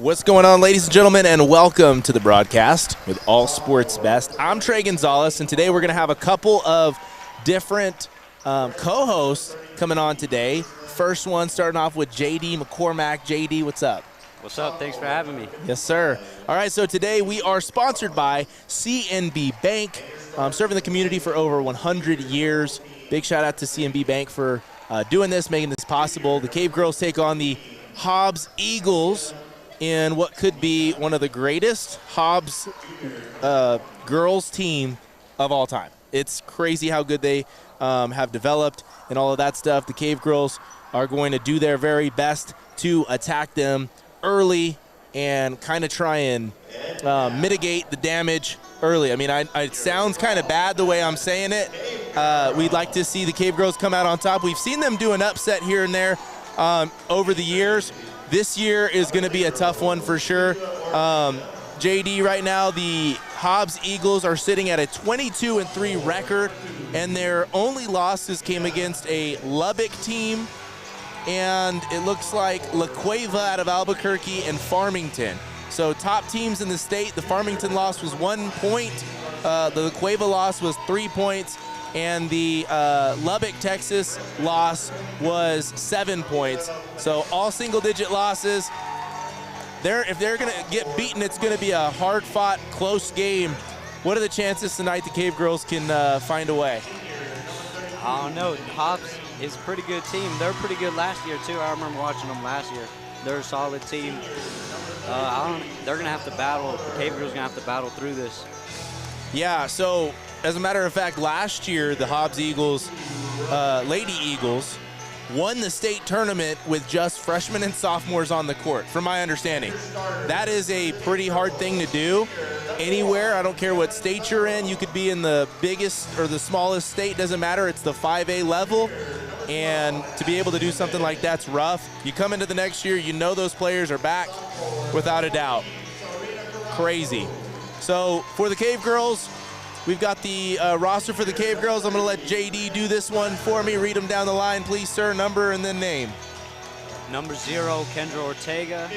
What's going on, ladies and gentlemen, and welcome to the broadcast with All Sports Best. I'm Trey Gonzalez, and today we're going to have a couple of different co-hosts coming on today. First one starting off with JD McCormack. JD, what's up? What's up? Thanks for having me. Yes, sir. All right, so today we are sponsored by CNB Bank, serving the community for over 100 years. Big shout out to CNB Bank for doing this, making this possible. The Cavegirls take on the Hobbs Eagles in what could be one of the greatest Hobbs girls team of all time. It's crazy how good they have developed and all of that stuff. The Cavegirls are going to do their very best to attack them early and kind of try and mitigate the damage early. I mean, it sounds kind of bad the way I'm saying it. We'd like to see the Cavegirls come out on top. We've seen them do an upset here and there over the years. This year is going to be a tough one for sure. JD, right now, the Hobbs Eagles are sitting at a 22-3 record, and their only losses came against a Lubbock team, and it looks like La Cueva out of Albuquerque and Farmington. So top teams in the state. The Farmington loss was 1 point. The La Cueva loss was 3 points. And the Lubbock, Texas loss was 7 points. So all single-digit losses. If they're going to get beaten, it's going to be a hard-fought, close game. What are the chances tonight the Cavegirls can find a way? I don't know. Hobbs is a pretty good team. They were pretty good last year, too. I remember watching them last year. They're a solid team. They're going to have to battle. The Cavegirls are going to have to battle through this. Yeah, so as a matter of fact, last year the Hobbs Eagles, Lady Eagles, won the state tournament with just freshmen and sophomores on the court, from my understanding. That is a pretty hard thing to do anywhere. I don't care what state you're in. You could be in the biggest or the smallest state, doesn't matter. It's the 5A level, and to be able to do something like that's rough. You come into the next year, you know those players are back without a doubt. Crazy. So for the Cavegirls, we've got the roster for the Cavegirls. I'm going to let JD do this one for me. Read them down the line, please, sir. Number and then name. Number 0, Kendra Ortega.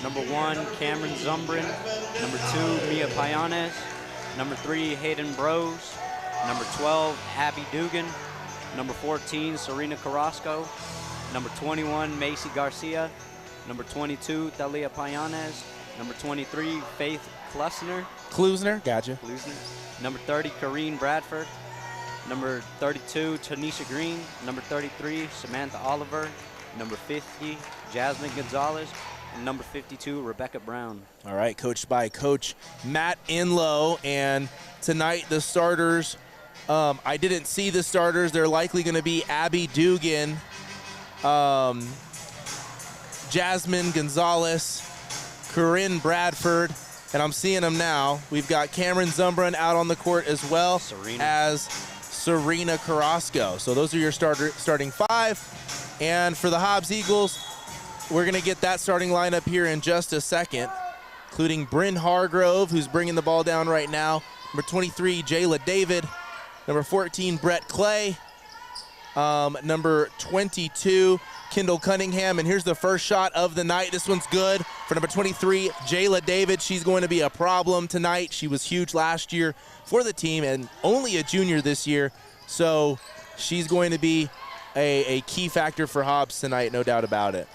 Number 1, Cameron Zumbrin. Number 2, Mia Payanes. Number 3, Hayden Bros. Number 12, Abby Dugan. Number 14, Serena Carrasco. Number 21, Macy Garcia. Number 22, Thalia Payanes. Number 23, Faith Klusner. Gotcha. Number 30, Kareen Bradford. Number 32, Tanisha Green. Number 33, Samantha Oliver. Number 50, Jasmine Gonzalez. And number 52, Rebecca Brown. All right, coached by Coach Matt Inlow. And tonight the starters, I didn't see the starters. They're likely going to be Abby Dugan, Jasmine Gonzalez, Corinne Bradford, and I'm seeing them now. We've got Cameron Zumbrin out on the court as well as Serena Carrasco. So those are your starting 5. And for the Hobbs Eagles, we're going to get that starting lineup here in just a second, including Bryn Hargrove, who's bringing the ball down right now. Number 23, Jayla David. Number 14, Brett Clay. Number 22, Kendall Cunningham. And here's the first shot of the night. This one's good for number 23, Jayla David. She's going to be a problem tonight. She was huge last year for the team and only a junior this year. So she's going to be a key factor for Hobbs tonight, no doubt about it.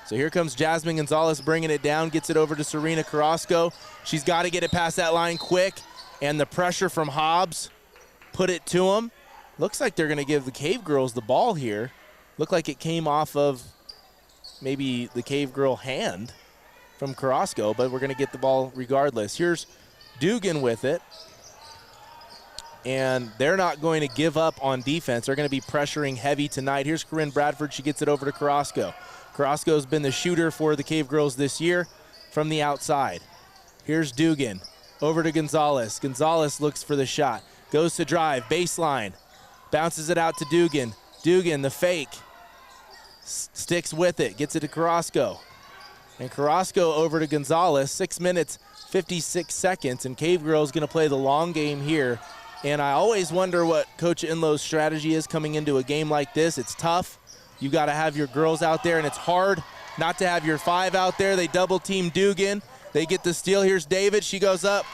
So here comes Jasmine Gonzalez bringing it down, gets it over to Serena Carrasco. She's got to get it past that line quick, and the pressure from Hobbs put it to him. Looks like they're going to give the Cavegirls the ball here. Looked like it came off of maybe the Cavegirl hand from Carrasco, but we're going to get the ball regardless. Here's Dugan with it, and they're not going to give up on defense. They're going to be pressuring heavy tonight. Here's Corinne Bradford. She gets it over to Carrasco. Carrasco's been the shooter for the Cavegirls this year from the outside. Here's Dugan over to Gonzalez. Gonzalez looks for the shot. Goes to drive, baseline. Bounces it out to Dugan. Dugan, the fake, sticks with it, gets it to Carrasco. And Carrasco over to Gonzalez, 6 minutes, 56 seconds, and Cavegirls going to play the long game here. And I always wonder what Coach Inlow's strategy is coming into a game like this. It's tough. You got to have your girls out there, and it's hard not to have your 5 out there. They double team Dugan. They get the steal. Here's David. She goes up.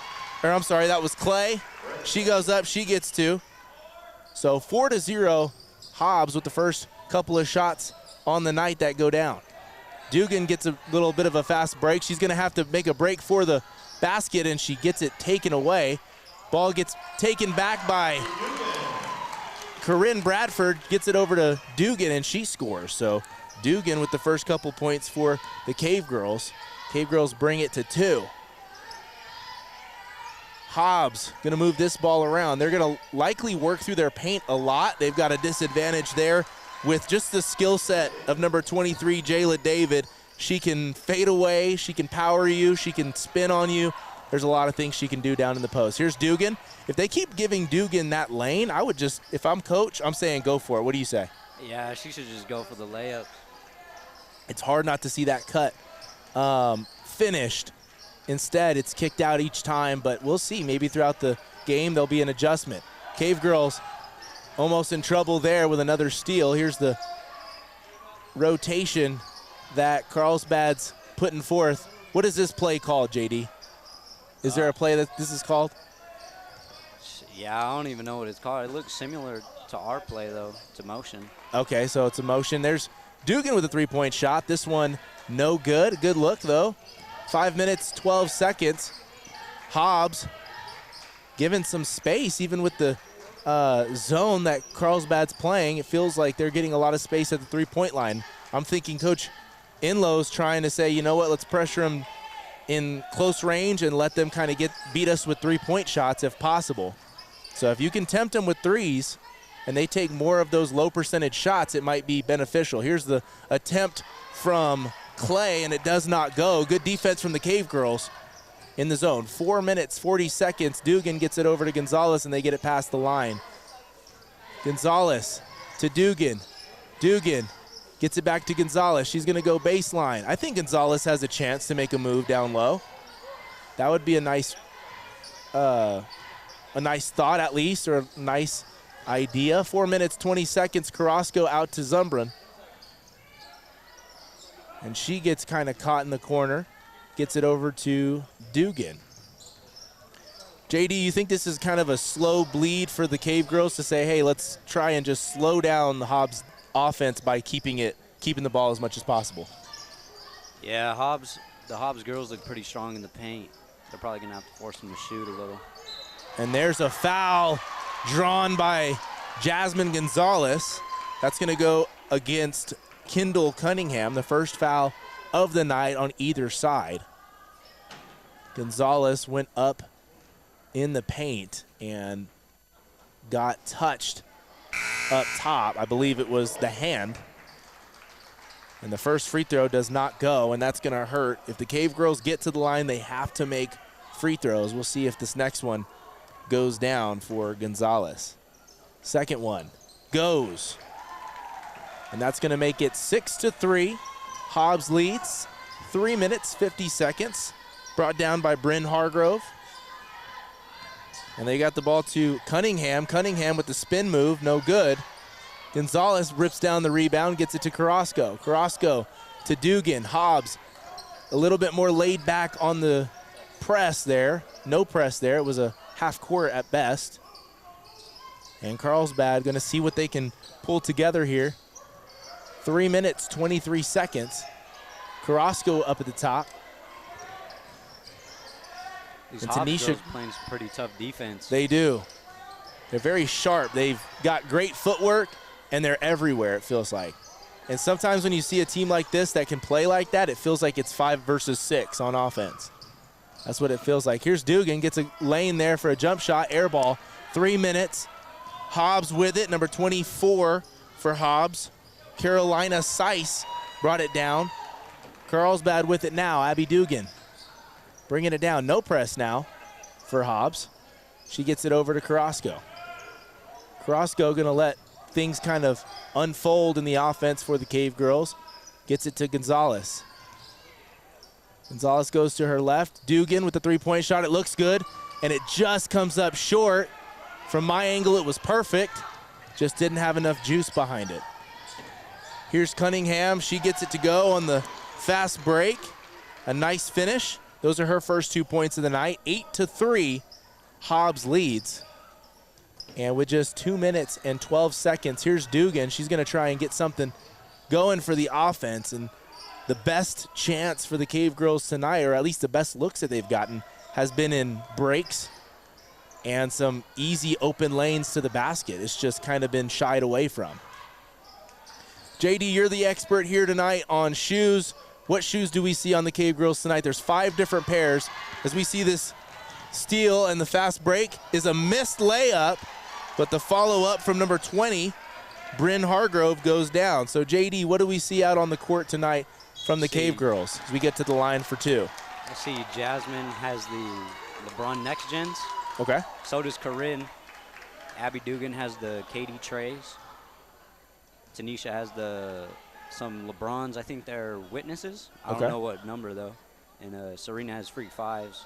Or I'm sorry, that was Clay. She goes up. She gets 2. So 4-0 Hobbs with the first couple of shots on the night that go down. Dugan gets a little bit of a fast break. She's going to have to make a break for the basket, and she gets it taken away. Ball gets taken back by Corinne Bradford, gets it over to Dugan, and she scores. So Dugan with the first couple points for the Cave Girls. Cave Girls bring it to 2. Hobbs going to move this ball around. They're going to likely work through their paint a lot. They've got a disadvantage there with just the skill set of number 23, Jayla David. She can fade away, she can power you, she can spin on you. There's a lot of things she can do down in the post. Here's Dugan. If they keep giving Dugan that lane, I would just, if I'm coach, I'm saying go for it. What do you say? Yeah, she should just go for the layup. It's hard not to see that cut finished. Instead, it's kicked out each time, but we'll see. Maybe throughout the game there'll be an adjustment. Cave Girls almost in trouble there with another steal. Here's the rotation that Carlsbad's putting forth. What is this play called, JD? Is there a play that this is called? Yeah, I don't even know what it's called. It looks similar to our play, though. It's a motion. Okay, so it's a motion. There's Dugan with a three-point shot. This one, no good. Good look, though. 5 minutes, 12 seconds. Hobbs given some space, even with the zone that Carlsbad's playing. It feels like they're getting a lot of space at the three-point line. I'm thinking Coach Inlow's trying to say, you know what, let's pressure them in close range and let them kind of beat us with three-point shots if possible. So if you can tempt them with threes and they take more of those low percentage shots, it might be beneficial. Here's the attempt from Clay, and it does not go. Good defense from the Cave Girls in the zone. 4 minutes, 40 seconds. Dugan gets it over to Gonzalez, and they get it past the line. Gonzalez to Dugan. Dugan gets it back to Gonzalez. She's going to go baseline. I think Gonzalez has a chance to make a move down low. That would be a nice thought at least, or a nice idea. 4 minutes, 20 seconds. Carrasco out to Zumbrin. And she gets kind of caught in the corner. Gets it over to Dugan. JD, you think this is kind of a slow bleed for the Cave Girls to say, hey, let's try and just slow down the Hobbs offense by keeping the ball as much as possible? Yeah, the Hobbs girls look pretty strong in the paint. They're probably going to have to force them to shoot a little. And there's a foul drawn by Jasmine Gonzalez. That's going to go against Kendall Cunningham, the first foul of the night on either side. Gonzalez went up in the paint and got touched up top. I believe it was the hand. And the first free throw does not go, and that's going to hurt. If the Cave Girls get to the line, they have to make free throws. We'll see if this next one goes down for Gonzalez. Second one goes. And that's going to make it 6-3. Hobbs leads. 3 minutes, 50 seconds. Brought down by Bryn Hargrove. And they got the ball to Cunningham. Cunningham with the spin move, no good. Gonzalez rips down the rebound, gets it to Carrasco. Carrasco to Dugan. Hobbs a little bit more laid back on the press there. No press there. It was a half court at best. And Carlsbad going to see what they can pull together here. 3 minutes, 23 seconds. Carrasco up at the top. These Hobbs girls playing some pretty tough defense. They do. They're very sharp. They've got great footwork, and they're everywhere, it feels like. And sometimes when you see a team like this that can play like that, it feels like it's 5 versus 6 on offense. That's what it feels like. Here's Dugan, gets a lane there for a jump shot, air ball. 3 minutes. Hobbs with it, number 24 for Hobbs. Carolina Seiss brought it down. Carlsbad with it now, Abby Dugan. Bringing it down, no press now for Hobbs. She gets it over to Carrasco. Carrasco gonna let things kind of unfold in the offense for the Cave Girls. Gets it to Gonzalez. Gonzalez goes to her left. Dugan with the three-point shot, it looks good, and it just comes up short. From my angle, it was perfect. Just didn't have enough juice behind it. Here's Cunningham, she gets it to go on the fast break, a nice finish. Those are her first 2 points of the night. 8-3, Hobbs leads. And with just 2 minutes and 12 seconds, here's Dugan. She's going to try and get something going for the offense. And the best chance for the Cave Girls tonight, or at least the best looks that they've gotten, has been in breaks and some easy open lanes to the basket. It's just kind of been shied away from. JD, you're the expert here tonight on shoes. What shoes do we see on the Cave Girls tonight? There's 5 different pairs. As we see this steal and the fast break is a missed layup, but the follow-up from number 20, Bryn Hargrove, goes down. So, JD, what do we see out on the court tonight from the Cave Girls as we get to the line for 2? I see Jasmine has the LeBron Next Gens. Okay. So does Corinne. Abby Dugan has the KD Trays. Tanisha has some LeBrons. I think they're Witnesses. I don't know what number, though. And Serena has Freak 5s.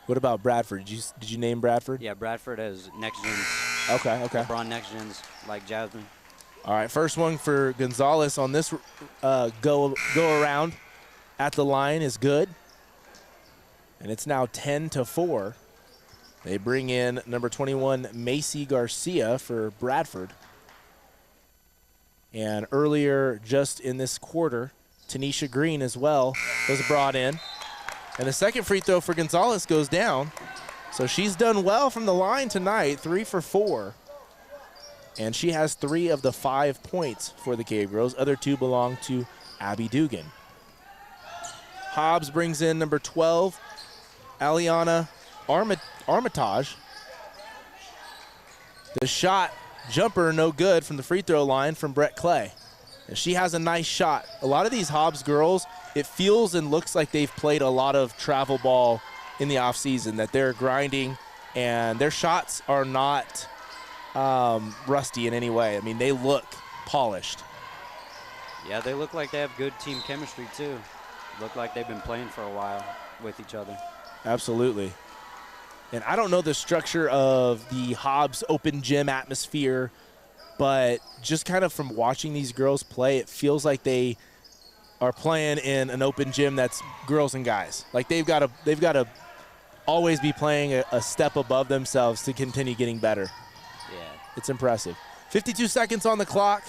What about Bradford? Did you name Bradford? Yeah, Bradford has Next Gens. Okay. LeBron Next Gens, like Jasmine. All right, first one for Gonzalez on this go around at the line is good. And it's now 10-4. They bring in number 21, Macy Garcia, for Bradford. And earlier, just in this quarter, Tanisha Green as well was brought in. And the second free throw for Gonzalez goes down. So she's done well from the line tonight, 3 for 4. And she has 3 of the 5 points for the Cave Girls. Other 2 belong to Abby Dugan. Hobbs brings in number 12, Aliana Armitage. The shot, jumper, no good from the free throw line from Brett Clay. And she has a nice shot. A lot of these Hobbs girls, it feels and looks like they've played a lot of travel ball in the offseason, that they're grinding, and their shots are not rusty in any way. I mean, they look polished. Yeah, they look like they have good team chemistry, too. Look like they've been playing for a while with each other. Absolutely. And I don't know the structure of the Hobbs open gym atmosphere, but just kind of from watching these girls play, it feels like they are playing in an open gym that's girls and guys. Like they've got to always be playing a step above themselves to continue getting better. Yeah. It's impressive. 52 seconds on the clock,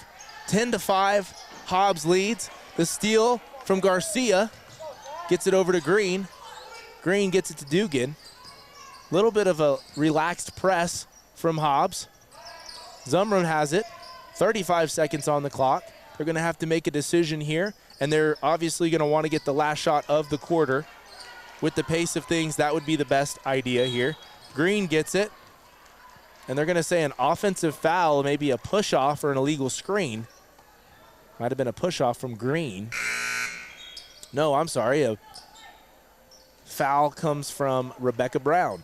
10-5, Hobbs leads. The steal from Garcia gets it over to Green. Green gets it to Dugan. Little bit of a relaxed press from Hobbs. Zumbrun has it. 35 seconds on the clock. They're going to have to make a decision here, and they're obviously going to want to get the last shot of the quarter. With the pace of things, that would be the best idea here. Green gets it, and they're going to say an offensive foul, maybe a push-off or an illegal screen. Might have been a push-off from Green. No, I'm sorry. A foul comes from Rebecca Brown.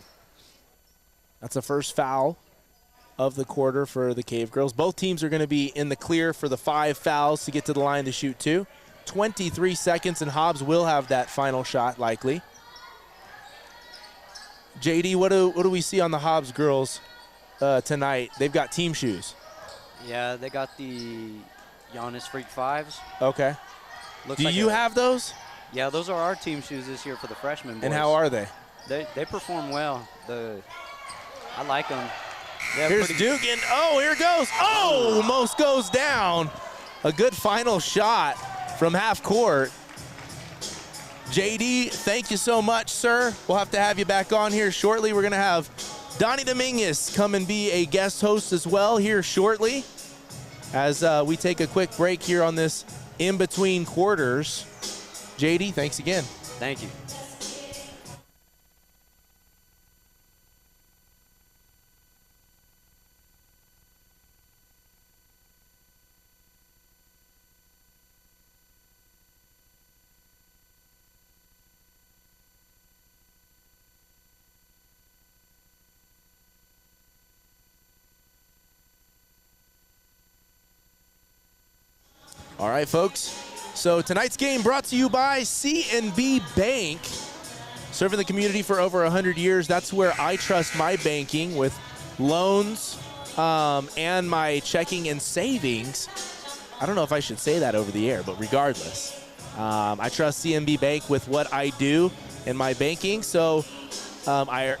That's the first foul of the quarter for the Cave Girls. Both teams are going to be in the clear for the 5 fouls to get to the line to shoot 2. 23 seconds, and Hobbs will have that final shot likely. JD, what do we see on the Hobbs girls tonight? They've got team shoes. Yeah, they got the Giannis Freak 5s. Okay. Looks do like you have those? Yeah, those are our team shoes this year for the freshmen boys. And how are they? They perform well. I like them. Here's Dugan. Oh, here it goes. Oh, almost goes down. A good final shot from half court. JD, thank you so much, sir. We'll have to have you back on here shortly. We're going to have Donnie Dominguez come and be a guest host as well here shortly as we take a quick break here on this in-between quarters. JD, thanks again. Thank you. All right, folks. So tonight's game brought to you by C&B Bank. Serving the community for over 100 years. That's where I trust my banking with loans and my checking and savings. I don't know if I should say that over the air, but regardless, I trust CNB Bank with what I do in my banking, so I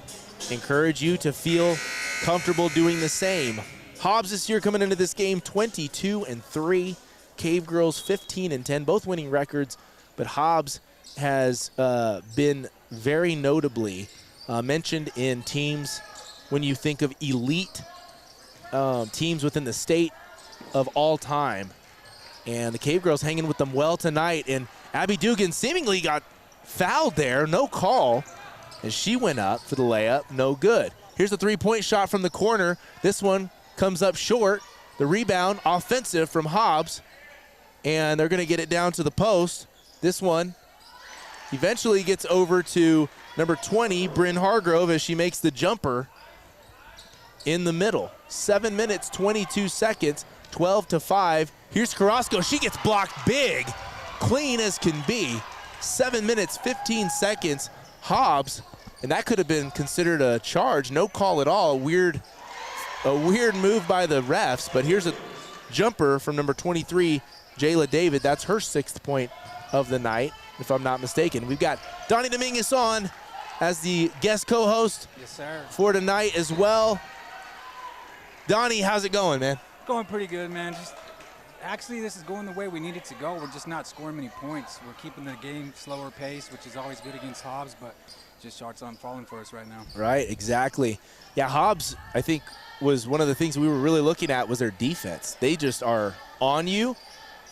encourage you to feel comfortable doing the same. Hobbs this year coming into this game 22-3. Cavegirls 15-10, both winning records, but Hobbs has been very notably mentioned in teams when you think of elite teams within the state of all time. And the Cavegirls hanging with them well tonight, and Abby Dugan seemingly got fouled there, no call, and she went up for the layup, no good. Here's a three-point shot from the corner. This one comes up short. The rebound, offensive from Hobbs, and they're gonna get it down to the post. This one eventually gets over to number 20, Bryn Hargrove, as she makes the jumper in the middle. 7 minutes, 22 seconds, 12-5. Here's Carrasco, she gets blocked big, clean as can be. 7 minutes, 15 seconds, Hobbs, and that could have been considered a charge, no call at all. A weird move by the refs, but here's a jumper from number 23, Jayla David. That's her 6th point of the night, if I'm not mistaken. We've got Donnie Dominguez on as the guest co-host for tonight as well. Donnie, how's it going, man? Going pretty good, man. Actually, this is going the way we need it to go. We're just not scoring many points. We're keeping the game slower pace, which is always good against Hobbs, but just shots on falling for us right now. Right, exactly. Yeah, Hobbs, I think, was one of the things we were really looking at was their defense. They just are on you,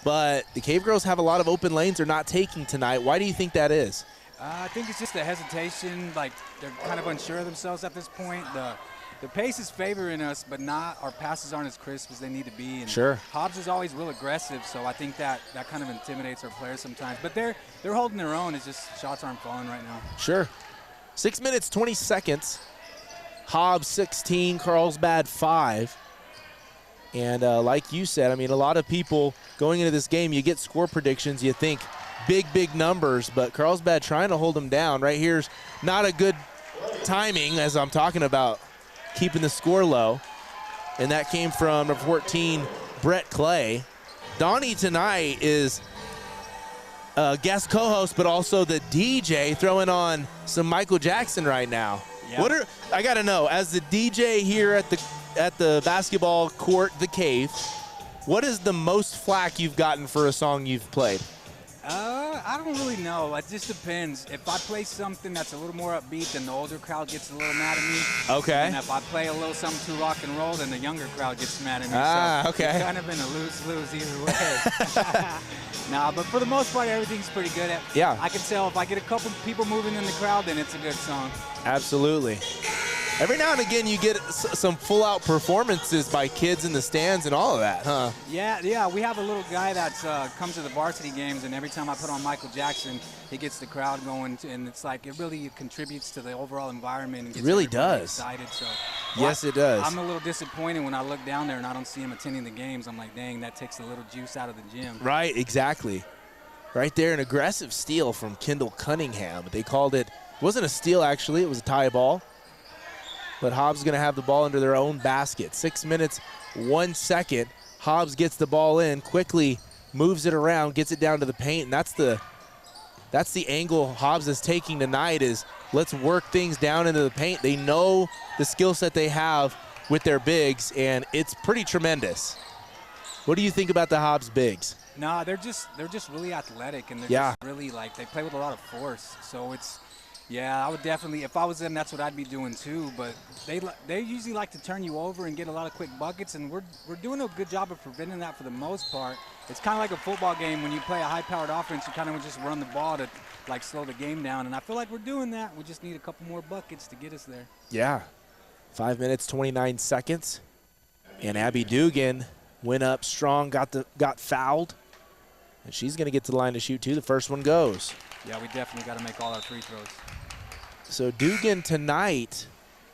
but the Cavegirls have a lot of open lanes they're not taking tonight. Why do you think that is? I think it's just the hesitation. Like, they're kind of unsure of themselves at this point. The pace is favoring us, but our passes aren't as crisp as they need to be. And sure. Hobbs is always real aggressive, so I think that kind of intimidates our players sometimes. But they're holding their own. It's just shots aren't falling right now. Sure. 6 minutes, 20 seconds. Hobbs 16, Carlsbad 5. And like you said, I mean, a lot of people going into this game, you get score predictions, you think big numbers, but Carlsbad trying to hold them down. Right here's not a good timing as I'm talking about keeping the score low. And that came from number 14, Brett Clay. Donnie tonight is a guest co-host, but also the DJ, throwing on some Michael Jackson right now. Yeah. I gotta know, as the DJ here at the basketball court, the Cave, what is the most flack you've gotten for a song you've played? I don't really know. It just depends. If I play something that's a little more upbeat, then the older crowd gets a little mad at me. Okay. And if I play a little something too rock and roll, then the younger crowd gets mad at me. Ah, so okay. It's kind of been a lose-lose either way. Nah, but for the most part, everything's pretty good. Yeah. I can tell if I get a couple people moving in the crowd, then it's a good song. Absolutely. Every now and again, you get some full-out performances by kids in the stands and all of that, huh? Yeah. We have a little guy that comes to the varsity games, and every time I put on Michael Jackson, he gets the crowd going, and it's like it really contributes to the overall environment. And gets it really everybody does. Excited. So, yes, it does. I'm a little disappointed when I look down there and I don't see him attending the games. I'm like, dang, that takes a little juice out of the gym. Right, exactly. Right there, an aggressive steal from Kendall Cunningham. They called it wasn't a steal, actually. It was a tie ball. But Hobbs is going to have the ball under their own basket. 6 minutes, 1 second. Hobbs gets the ball in, quickly moves it around, gets it down to the paint, and that's the angle Hobbs is taking tonight is let's work things down into the paint. They know the skill set they have with their bigs, and it's pretty tremendous. What do you think about the Hobbs bigs? No, they're just really athletic, and they're just really they play with a lot of force. So it's, yeah, I would definitely, if I was them, that's what I'd be doing too. But they usually like to turn you over and get a lot of quick buckets, and we're doing a good job of preventing that for the most part. It's kind of like a football game. When you play a high-powered offense, you kind of just run the ball to slow the game down, and I feel like we're doing that. We just need a couple more buckets to get us there. Yeah, 5 minutes, 29 seconds, and Abby Dugan went up strong, got fouled, and she's going to get to the line to shoot too. The first one goes. Yeah, we definitely got to make all our free throws. So Dugan tonight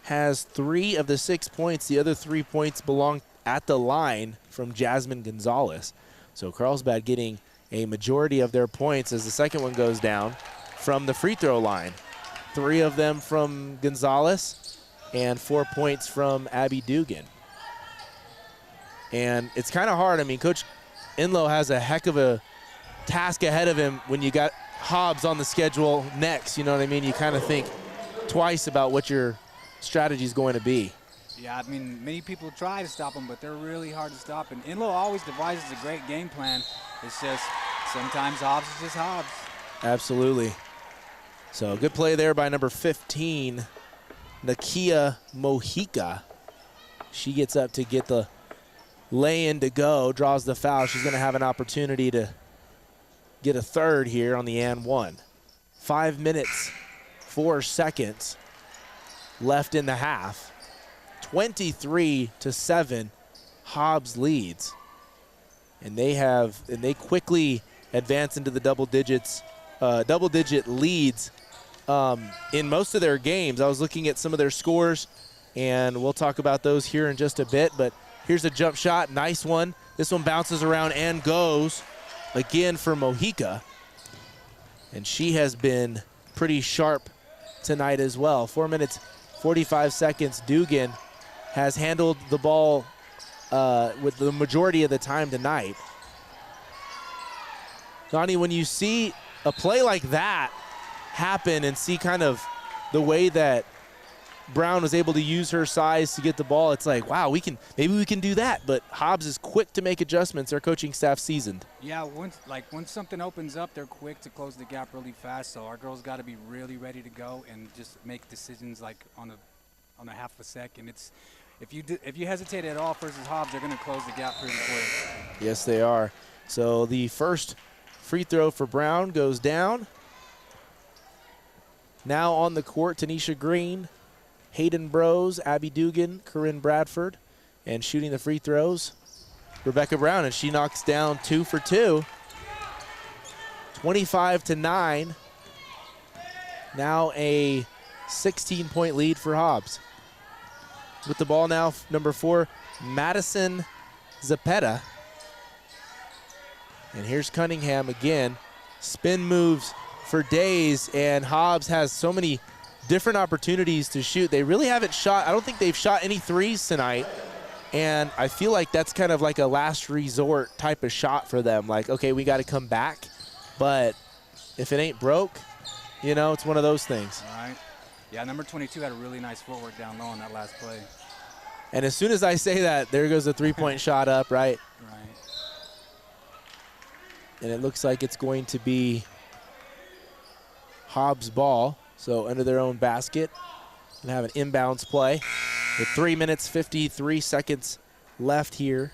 has 3 of the 6 points. The other 3 points belong at the line from Jasmine Gonzalez. So Carlsbad getting a majority of their points as the second one goes down from the free throw line. 3 of them from Gonzalez and 4 points from Abby Dugan. And it's kind of hard. I mean, Coach Enloe has a heck of a task ahead of him when you got Hobbs on the schedule next. You know what I mean? You kind of think twice about what your strategy is going to be. Yeah, I mean, many people try to stop him, but they're really hard to stop. And Enloe always devises a great game plan. It's just sometimes Hobbs is just Hobbs. Absolutely. So good play there by number 15, Nakia Mojica. She gets up to get the lay-in to go, draws the foul. She's going to have an opportunity to get a third here on the and one. 5 minutes, 4 seconds left in the half. 23-7, Hobbs leads. And they quickly advance into the double-digit leads in most of their games. I was looking at some of their scores, and we'll talk about those here in just a bit. But here's a jump shot, nice one. This one bounces around and goes again for Mojica. And she has been pretty sharp tonight as well. 4 minutes, 45 seconds. Dugan has handled the ball with the majority of the time tonight. Donnie, when you see a play like that happen and see kind of the way that Brown was able to use her size to get the ball, it's like, wow, maybe we can do that. But Hobbs is quick to make adjustments. Their coaching staff seasoned. Yeah, once something opens up, they're quick to close the gap really fast. So our girls got to be really ready to go and just make decisions like on a half a second. It's if you hesitate at all versus Hobbs, they're going to close the gap pretty quick. Yes, they are. So the first free throw for Brown goes down. Now on the court, Tanisha Green, Hayden Brose, Abby Dugan, Corinne Bradford, and shooting the free throws, Rebecca Brown, and she knocks down 2 for 2. 25-9. Now a 16-point lead for Hobbs. With the ball now, number 4, Madison Zapeta. And here's Cunningham again. Spin moves for days, and Hobbs has so many different opportunities to shoot. They really haven't shot. I don't think they've shot any threes tonight. And I feel like that's kind of like a last resort type of shot for them. Like, okay, we got to come back. But if it ain't broke, you know, it's one of those things. All right. Yeah, number 22 had a really nice footwork down low on that last play. And as soon as I say that, there goes a three-point shot up, right? Right. And it looks like it's going to be Hobbs' ball. So under their own basket, and have an inbounds play with 3 minutes, 53 seconds left here.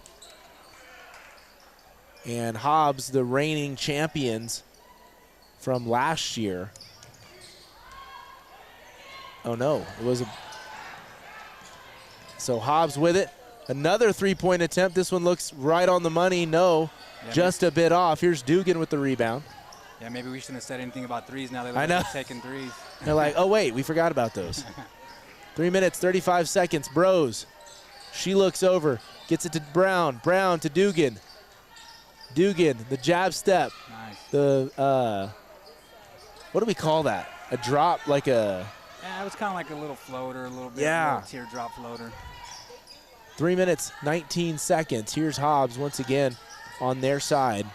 And Hobbs, the reigning champions from last year. Oh no, it was so Hobbs with it. Another three-point attempt. This one looks right on the money. No, just a bit off. Here's Dugan with the rebound. Yeah, maybe we shouldn't have said anything about threes. Now they're taking threes. They're like, oh, wait, we forgot about those. 3 minutes, 35 seconds. Brose. She looks over, gets it to Brown. Brown to Dugan. Dugan, the jab step. Nice. The, what do we call that? A drop, like a... Yeah, it was kind of like a little floater, a little bit. Yeah. A little teardrop floater. 3 minutes, 19 seconds. Here's Hobbs once again on their side.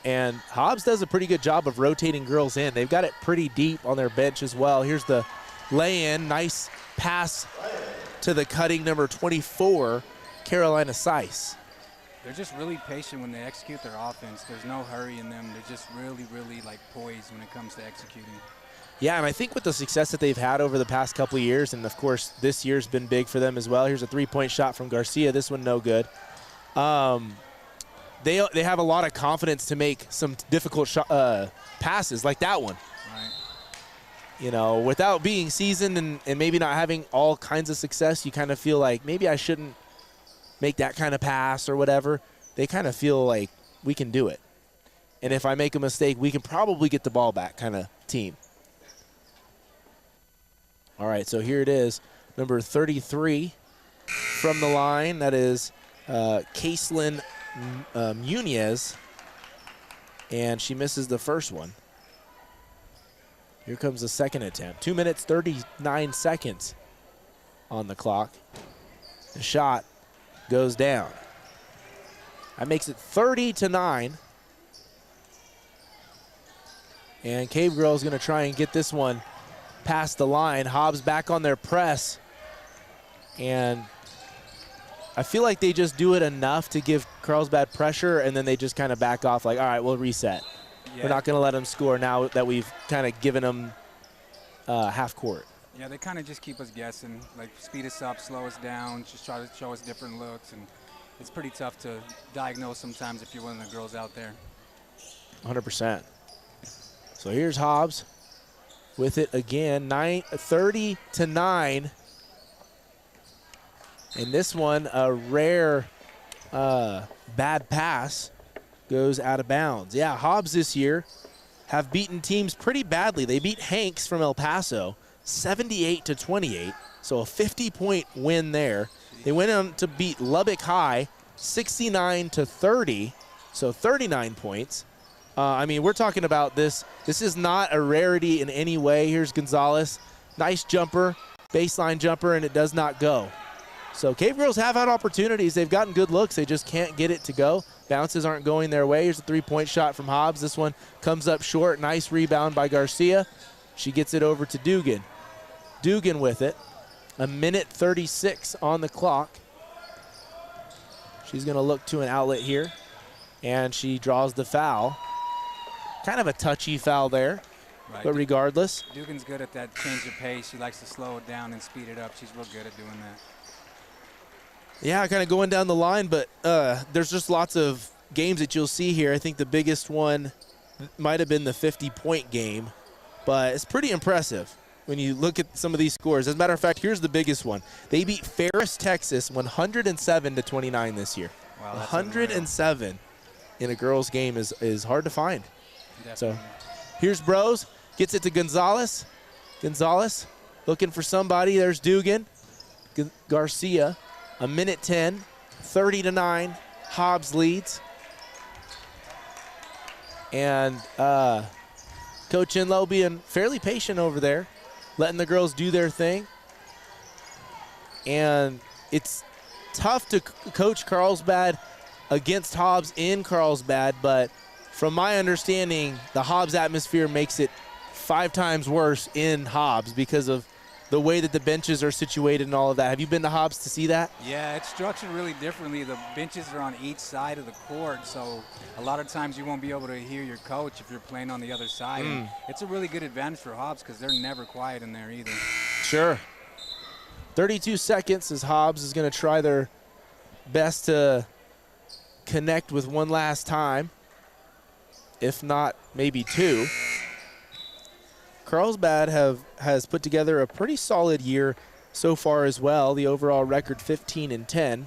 And Hobbs does a pretty good job of rotating girls in. They've got it pretty deep on their bench as well. Here's the lay-in. Nice pass to the cutting number 24, Carolina Seiss. They're just really patient when they execute their offense. There's no hurry in them. They're just really, really like poised when it comes to executing. Yeah, and I think with the success that they've had over the past couple of years, and of course this year's been big for them as well. Here's a three-point shot from Garcia. This one no good. They have a lot of confidence to make some difficult passes like that one. Right. You know, without being seasoned and maybe not having all kinds of success, you kind of feel like maybe I shouldn't make that kind of pass or whatever. They kind of feel like we can do it. And if I make a mistake, we can probably get the ball back kind of team. All right, so here it is, number 33 from the line. That is Caselyn Munez, and she misses the first one. Here comes the second attempt. 2 minutes, 39 seconds on the clock. The shot goes down. That makes it 30-9. And Cavegirls is going to try and get this one past the line. Hobbs back on their press. And I feel like they just do it enough to give Carlsbad pressure, and then they just kind of back off like, all right, we'll reset. Yeah. We're not going to let them score now that we've kind of given them half court. Yeah, they kind of just keep us guessing, like speed us up, slow us down, just try to show us different looks. And it's pretty tough to diagnose sometimes if you're one of the girls out there. 100%. So here's Hobbs with it again, 30-9. And this one, a rare bad pass goes out of bounds. Yeah, Hobbs this year have beaten teams pretty badly. They beat Hanks from El Paso 78-28, so a 50-point win there. They went on to beat Lubbock High 69-30, so 39 points. I mean, we're talking about this. This is not a rarity in any way. Here's Gonzalez. Nice jumper, baseline jumper, and it does not go. So Cavegirls have had opportunities. They've gotten good looks. They just can't get it to go. Bounces aren't going their way. Here's a three-point shot from Hobbs. This one comes up short. Nice rebound by Garcia. She gets it over to Dugan. Dugan with it. 1:36 on the clock. She's going to look to an outlet here, and she draws the foul. Kind of a touchy foul there, right. But regardless. Dugan's good at that change of pace. She likes to slow it down and speed it up. She's real good at doing that. Yeah, kind of going down the line, but there's just lots of games that you'll see here. I think the biggest one might have been the 50-point game, but it's pretty impressive when you look at some of these scores. As a matter of fact, here's the biggest one. They beat Ferris, Texas, 107-29 this year. Wow, 107 in a girls' game is hard to find. Definitely. So here's Bros, gets it to Gonzalez. Gonzalez looking for somebody. There's Dugan. Garcia. 1:10, 30-9. Hobbs leads. And Coach Inlow being fairly patient over there, letting the girls do their thing. And it's tough to coach Carlsbad against Hobbs in Carlsbad, but from my understanding, the Hobbs atmosphere makes it 5 times worse in Hobbs because of the way that the benches are situated and all of that. Have you been to Hobbs to see that? Yeah, it's structured really differently. The benches are on each side of the court, so a lot of times you won't be able to hear your coach if you're playing on the other side. And it's a really good advantage for Hobbs because they're never quiet in there either. Sure. 32 seconds as Hobbs is going to try their best to connect with one last time, if not maybe 2. Carlsbad has put together a pretty solid year so far as well. The overall record 15-10.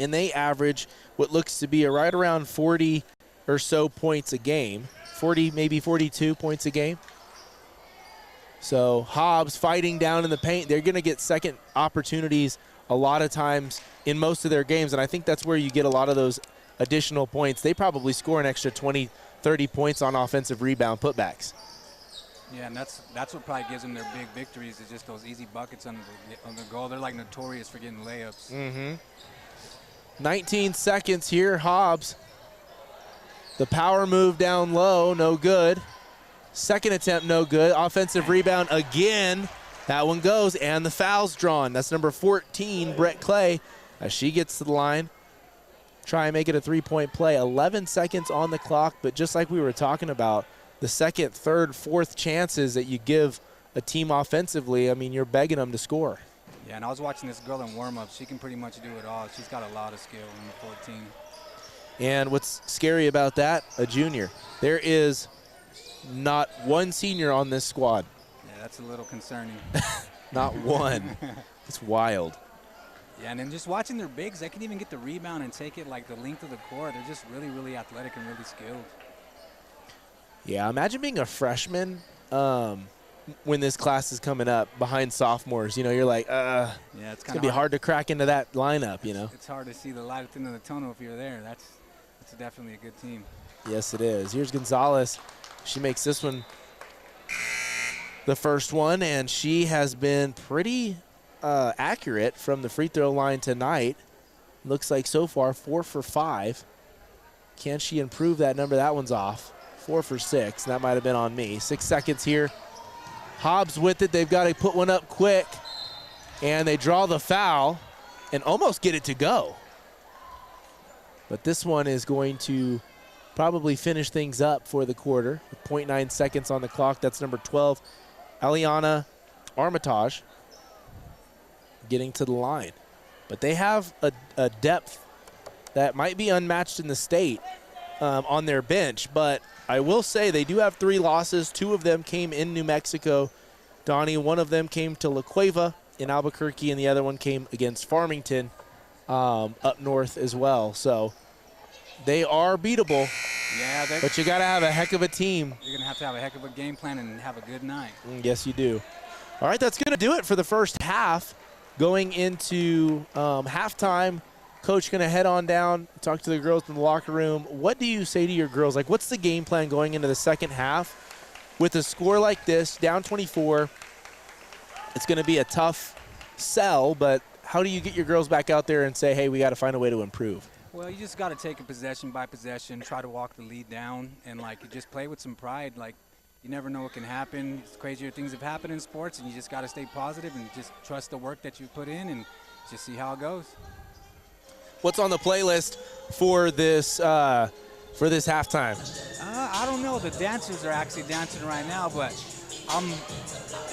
And they average what looks to be right around 40 or so points a game. 40, maybe 42 points a game. So Hobbs fighting down in the paint. They're going to get second opportunities a lot of times in most of their games, and I think that's where you get a lot of those additional points. They probably score an extra 20, 30 points on offensive rebound putbacks. Yeah, and that's what probably gives them their big victories is just those easy buckets on the goal. They're like notorious for getting layups. 19 seconds here, Hobbs. The power move down low, no good. Second attempt, no good. Offensive rebound again. That one goes, and the foul's drawn. That's number 14, Brett Clay, as she gets to the line. Try and make it a three-point play. 11 seconds on the clock, but just like we were talking about, the second, third, fourth chances that you give a team offensively, I mean, you're begging them to score. Yeah, and I was watching this girl in warm-up. She can pretty much do it all. She's got a lot of skill in the 14. And what's scary about that, a junior, there is not one senior on this squad. Yeah, that's a little concerning. Not one. It's wild. Yeah, and then just watching their bigs, they can even get the rebound and take it like the length of the court. They're just really, really athletic and really skilled. Yeah, imagine being a freshman when this class is coming up behind sophomores. You know, you're like, yeah, it's going to be hard to crack into that lineup, you know. It's hard to see the light at the end of the tunnel if you're there. That's definitely a good team. Yes, it is. Here's Gonzalez. She makes this one the first one, and she has been pretty accurate from the free throw line tonight. Looks like so far 4 for 5. Can she improve that number? That one's off. 4 for 6. That might have been on me. 6 seconds here. Hobbs with it. They've got to put one up quick. And they draw the foul and almost get it to go. But this one is going to probably finish things up for the quarter with 0.9 seconds on the clock. That's number 12, Aliana Armitage, getting to the line. But they have a depth that might be unmatched in the state on their bench. But I will say they do have 3 losses. 2 of them came in New Mexico. Donnie, one of them came to La Cueva in Albuquerque, and the other one came against Farmington up north as well. So they are beatable. Yeah, but you got to have a heck of a team. You're going to have a heck of a game plan and have a good night. Yes, you do. All right, that's going to do it for the first half. Going into halftime, Coach going to head on down, talk to the girls in the locker room. What do you say to your girls? Like, what's the game plan going into the second half? With a score like this, down 24, it's going to be a tough sell, but how do you get your girls back out there and say, hey, we got to find a way to improve? Well, you just got to take it possession by possession, try to walk the lead down, and, like, you just play with some pride. Like, you never know what can happen. Crazier things have happened in sports, and you just got to stay positive and just trust the work that you put in and just see how it goes. What's on the playlist for this halftime? I don't know. The dancers are actually dancing right now, but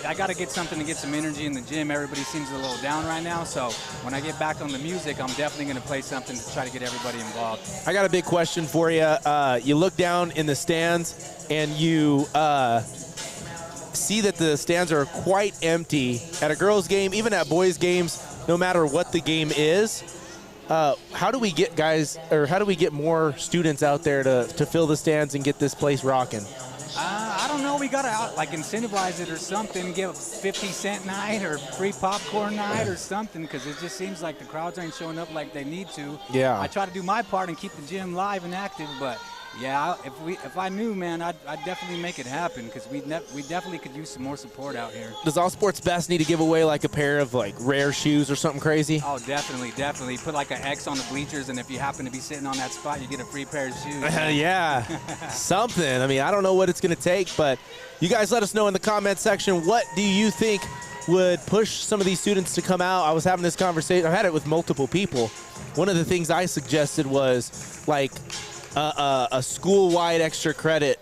I got to get something to get some energy in the gym. Everybody seems a little down right now, so when I get back on the music, I'm definitely going to play something to try to get everybody involved. I got a big question for you. You look down in the stands, and you see that the stands are quite empty. At a girls' game, even at boys' games, no matter what the game is, how do we get more students out there to fill the stands and get this place rocking? I don't know. We got to incentivize it or something, give a 50-cent night or free popcorn night or something, because it just seems like the crowds ain't showing up like they need to. Yeah. I try to do my part and keep the gym live and active, but yeah, if I knew, man, I'd definitely make it happen, because we definitely could use some more support out here. Does All Sports Best need to give away like a pair of like rare shoes or something crazy? Oh, definitely. Put like an X on the bleachers, and if you happen to be sitting on that spot, you get a free pair of shoes. Yeah, something. I mean, I don't know what it's going to take, but you guys let us know in the comment section, what do you think would push some of these students to come out? I was having this conversation. I've had it with multiple people. One of the things I suggested was like a school-wide extra credit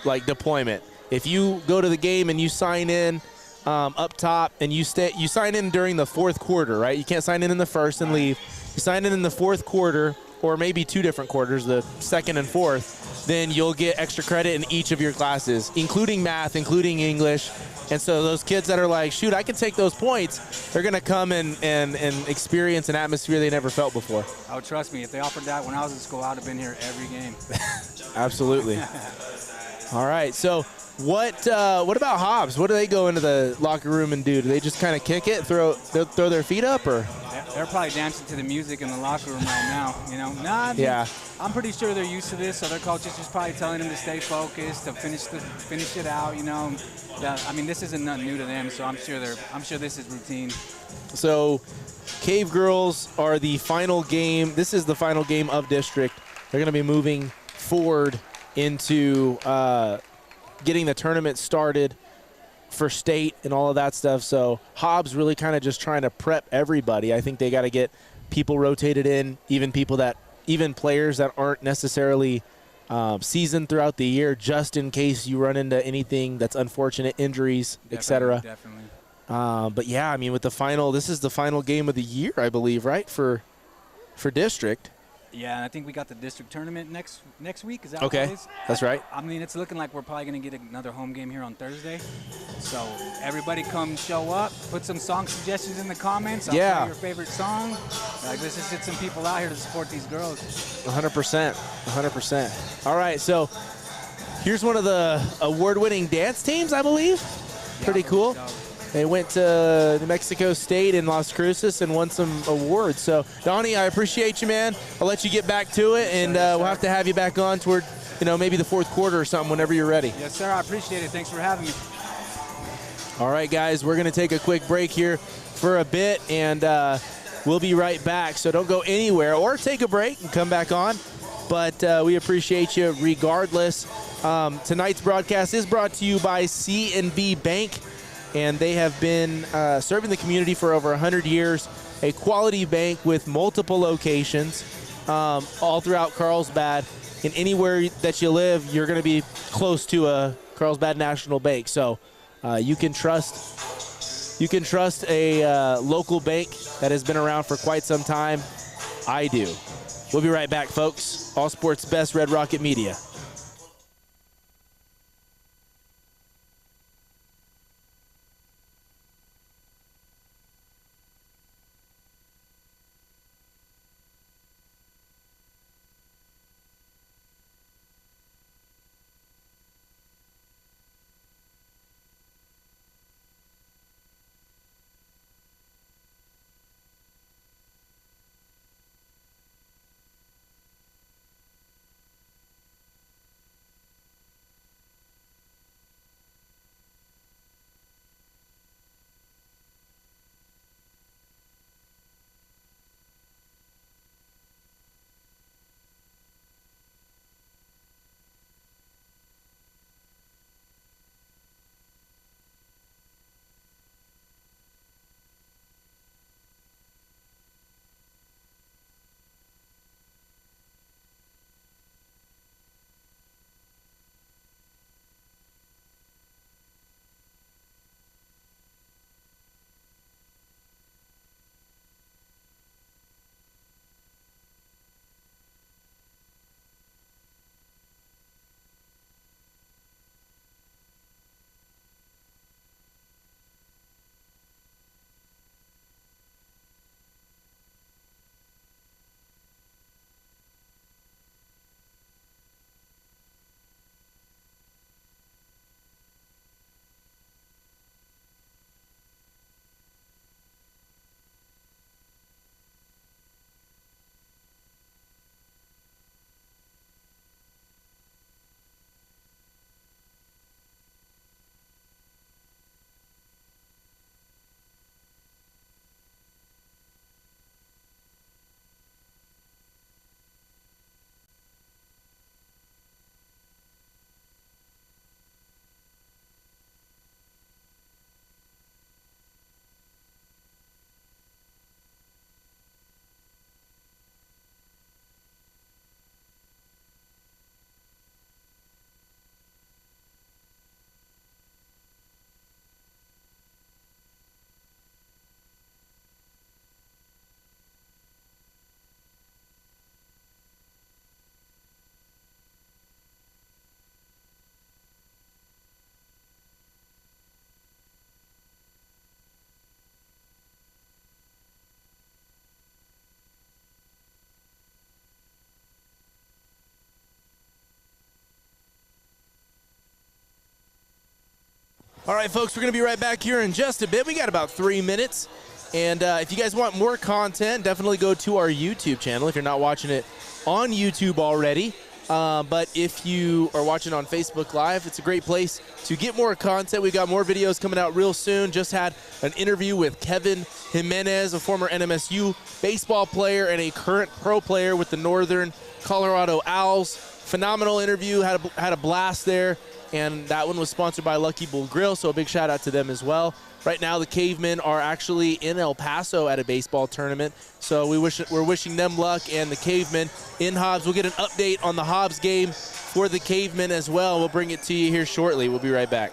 like deployment. If you go to the game and you sign in up top and you sign in during the fourth quarter, right? You can't sign in the first and leave. You sign in the fourth quarter, or maybe 2 different quarters, the second and fourth, then you'll get extra credit in each of your classes, including math, including English. And so those kids that are like, shoot, I can take those points, they're going to come and experience an atmosphere they never felt before. Oh, trust me, if they offered that when I was in school, I would have been here every game. Absolutely. All right, so what about Hobbs? What do they go into the locker room and do? Do they just kind of kick it, throw their feet up, or? They're probably dancing to the music in the locker room right now, you know. Yeah. I'm pretty sure they're used to this, so their coach is just probably telling them to stay focused, to finish it out, you know. This isn't nothing new to them, so I'm sure this is routine. So, Cavegirls are the final game. This is the final game of district. They're going to be moving forward into getting the tournament started for state and all of that stuff. So Hobbs really kind of just trying to prep everybody. I think they got to get people rotated in, even players that aren't necessarily seasoned throughout the year, just in case you run into anything that's unfortunate, injuries, etc. Definitely. But yeah, I mean, with this is the final game of the year, I believe, right, for district. Yeah, and I think we got the district tournament next week. Is that okay? What it is? That's right. I mean, it's looking like we're probably going to get another home game here on Thursday. So everybody come show up, put some song suggestions in the comments. I'll play your favorite song. Let's just get some people out here to support these girls. 100%. All right, so here's one of the award-winning dance teams, I believe. Yeah, pretty cool. They went to New Mexico State in Las Cruces and won some awards. So, Donnie, I appreciate you, man. I'll let you get back to it, and we'll have to have you back on toward, maybe the fourth quarter or something whenever you're ready. Yes, sir. I appreciate it. Thanks for having me. All right, guys, we're going to take a quick break here for a bit, and We'll be right back, so don't go anywhere or take a break and come back on. But we appreciate you regardless. Tonight's broadcast is brought to you by C&B Bank, and they have been serving the community for over 100 years. A quality bank with multiple locations all throughout Carlsbad. And anywhere that you live, you're going to be close to a Carlsbad National Bank. So you can trust a local bank that has been around for quite some time. I do. We'll be right back, folks. All Sports Best, Red Rocket Media. All right, folks, we're going to be right back here in just a bit. We got about 3 minutes. And if you guys want more content, definitely go to our YouTube channel if you're not watching it on YouTube already. But if you are watching on Facebook Live, it's a great place to get more content. We've got more videos coming out real soon. Just had an interview with Kevin Jimenez, a former NMSU baseball player and a current pro player with the Northern Colorado Owls. Phenomenal interview, had a blast there. And that one was sponsored by Lucky Bull Grill, so a big shout out to them as well. Right now, the Cavemen are actually in El Paso at a baseball tournament, so we're wishing them luck. And the Cavemen in Hobbs, we'll get an update on the Hobbs game for the Cavemen as well. We'll bring it to you here shortly. We'll be right back.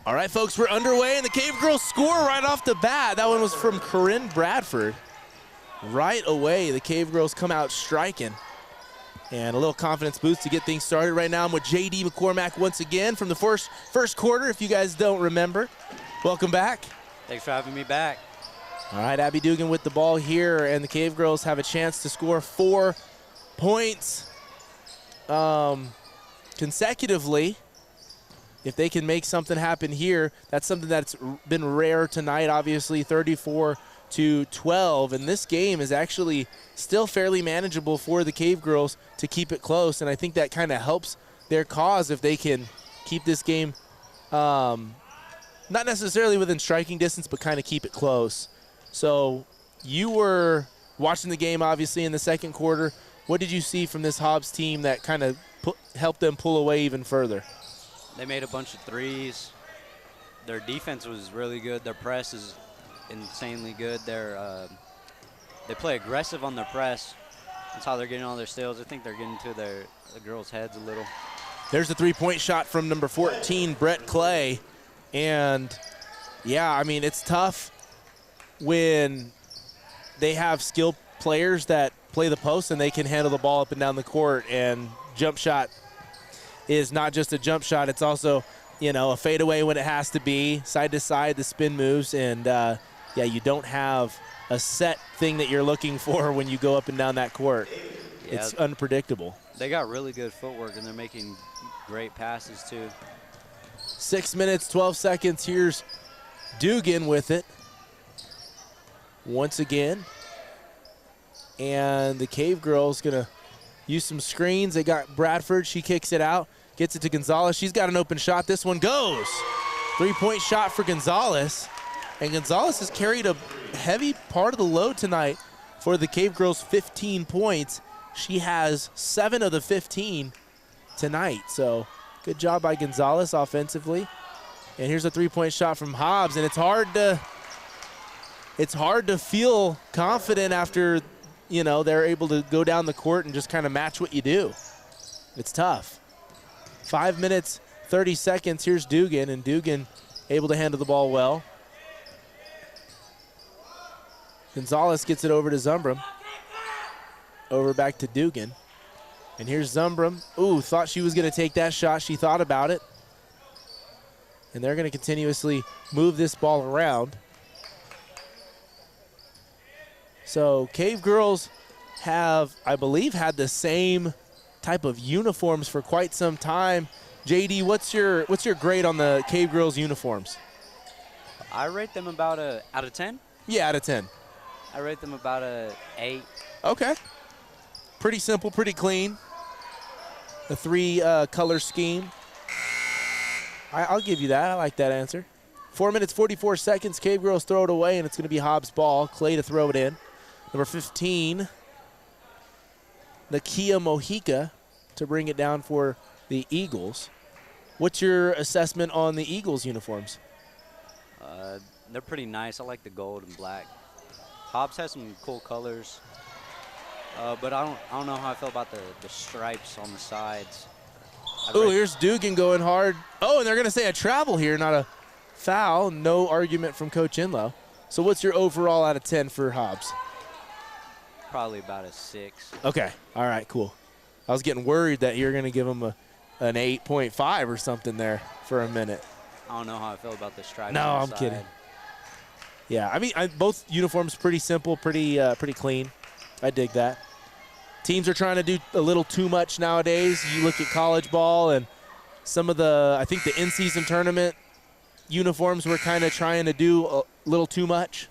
All right, folks, we're underway, and the Cave Girls score right off the bat. That one was from Corinne Bradford. Right away, the Cave Girls come out striking. And a little confidence boost to get things started. Right now, I'm with J.D. McCormack once again from the first quarter, if you guys don't remember. Welcome back. Thanks for having me back. All right, Abby Dugan with the ball here, and the Cave Girls have a chance to score 4 points consecutively. If they can make something happen here, that's something that's been rare tonight, obviously, 34-12. And this game is actually still fairly manageable for the Cave Girls to keep it close. And I think that kind of helps their cause if they can keep this game not necessarily within striking distance, but kind of keep it close. So you were watching the game, obviously, in the second quarter. What did you see from this Hobbs team that kind of helped them pull away even further? They made a bunch of threes. Their defense was really good. Their press is insanely good. They play aggressive on their press. That's how they're getting all their steals. I think they're getting to the girls' heads a little. There's a three-point shot from number 14, Brett Clay. And, yeah, I mean, it's tough when they have skilled players that play the post and they can handle the ball up and down the court, and jump shot is not just a jump shot. It's also, you know, a fadeaway when it has to be, side to side, the spin moves. And, yeah, you don't have a set thing that you're looking for when you go up and down that court. Yeah, it's unpredictable. They got really good footwork, and they're making great passes, too. 6 minutes, 12 seconds. Here's Dugan with it once again. And the Cave Girls going to use some screens. They got Bradford. She kicks it out, gets it to Gonzalez. She's got an open shot. This one goes. Three-point shot for Gonzalez. And Gonzalez has carried a heavy part of the load tonight for the Cave Girls, 15 points. She has 7 of the 15 tonight. So good job by Gonzalez offensively. And here's a three-point shot from Hobbs. And it's hard to feel confident after, you know, they're able to go down the court and just kind of match what you do. It's tough. 5 minutes, 30 seconds. Here's Dugan, and Dugan able to handle the ball well. Gonzalez gets it over to Zumbrum. Over back to Dugan. And here's Zumbrum. Ooh, thought she was going to take that shot. She thought about it. And they're going to continuously move this ball around. So Cave Girls have, I believe, had the same type of uniforms for quite some time. JD, what's your grade on the Cave Girls uniforms? I rate them about out of 10. Yeah, out of 10. I rate them about a 8. Okay. Pretty simple, pretty clean. The 3 color scheme. I'll give you that. I like that answer. 4 minutes, 44 seconds. Cave Girls throw it away, and it's going to be Hobbs' ball. Clay to throw it in. Number 15, Nakia Mojica to bring it down for the Eagles. What's your assessment on the Eagles uniforms? They're pretty nice. I like the gold and black. Hobbs has some cool colors, but I don't know how I feel about the stripes on the sides. Oh, here's Dugan going hard. Oh, and they're going to say a travel here, not a foul. No argument from Coach Inlow. So what's your overall out of 10 for Hobbs? Probably about a 6. Okay. All right, cool. I was getting worried that you're going to give them an 8.5 or something there for a minute. I don't know how I feel about the stripes. No, on I'm the kidding. side. Yeah, I mean, both uniforms pretty simple, pretty clean. I dig that. Teams are trying to do a little too much nowadays. You look at college ball and some of I think the in-season tournament uniforms were kind of trying to do a little too much.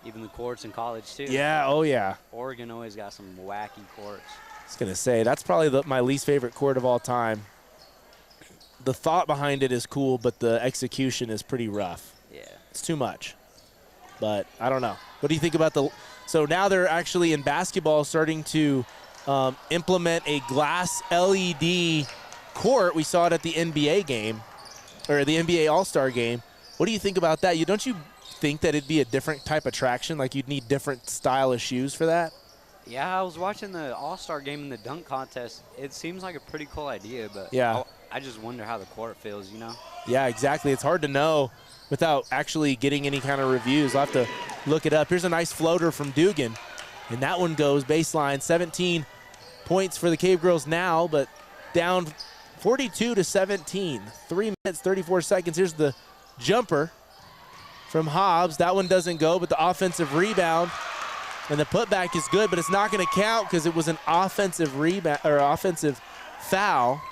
Even the courts in college, too. Yeah, oh yeah. Oregon always got some wacky courts. I was going to say, that's probably my least favorite court of all time. The thought behind it is cool, but the execution is pretty rough. Yeah. It's too much. But I don't know. What do you think about so now they're actually in basketball starting to implement a glass LED court. We saw it at the NBA game, or the NBA All-Star game. What do you think about that? Don't you think that it'd be a different type of traction? Like you'd need different style of shoes for that? Yeah, I was watching the All-Star game in the dunk contest. It seems like a pretty cool idea, but yeah. I just wonder how the court feels, you know? Yeah, exactly. It's hard to know without actually getting any kind of reviews. I'll have to look it up. Here's a nice floater from Dugan, and that one goes baseline. 17 points for the Cavegirls now, but down 42-17. 3 minutes, 34 seconds. Here's the jumper from Hobbs. That one doesn't go, but the offensive rebound and the putback is good, but it's not going to count because it was an offensive rebound or offensive foul.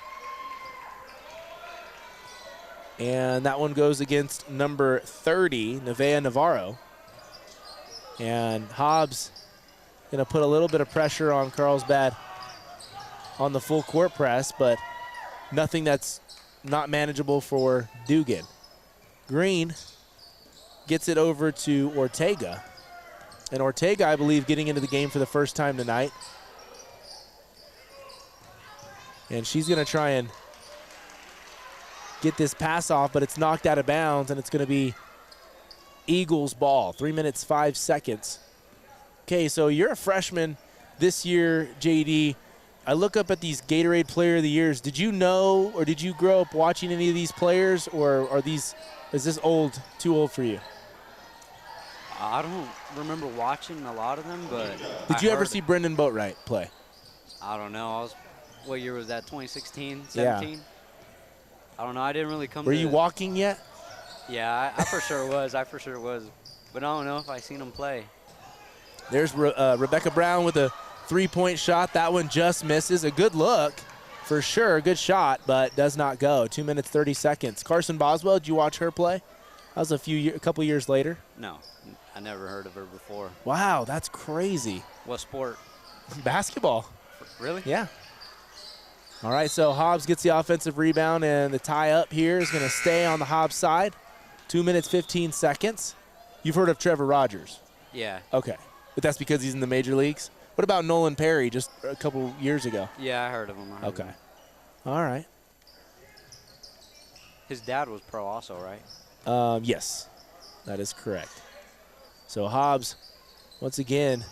And that one goes against number 30, Nevaeh Navarro. And Hobbs going to put a little bit of pressure on Carlsbad on the full court press, but nothing that's not manageable for Dugan. Green gets it over to Ortega. And Ortega, I believe, getting into the game for the first time tonight. And she's going to try and get this pass off, but it's knocked out of bounds, and it's going to be Eagles ball. 3 minutes, 5 seconds. Okay, so you're a freshman this year, JD. I look up at these Gatorade Player of the Years. Did you know, or did you grow up watching any of these players, or is this too old for you? I don't remember watching a lot of them, but did you ever see Brendan Boatwright play? I don't know. What year was that? 2016, 17? Yeah. I don't know. I didn't really come. Were you walking yet? Yeah, I for sure was. I for sure was. But I don't know if I seen him play. There's Rebecca Brown with a three-point shot. That one just misses. A good look for sure. Good shot, but does not go. 2 minutes, 30 seconds. Carson Boswell, did you watch her play? That was a couple years later. No, I never heard of her before. Wow, that's crazy. What sport? Basketball. Really? Yeah. All right, so Hobbs gets the offensive rebound, and the tie-up here is going to stay on the Hobbs side. 2 minutes, 15 seconds. You've heard of Trevor Rogers? Yeah. Okay, but that's because he's in the major leagues? What about Nolan Perry just a couple years ago? Yeah, I heard of him. Okay. All right. His dad was pro also, right? Yes, that is correct. So Hobbs, once again,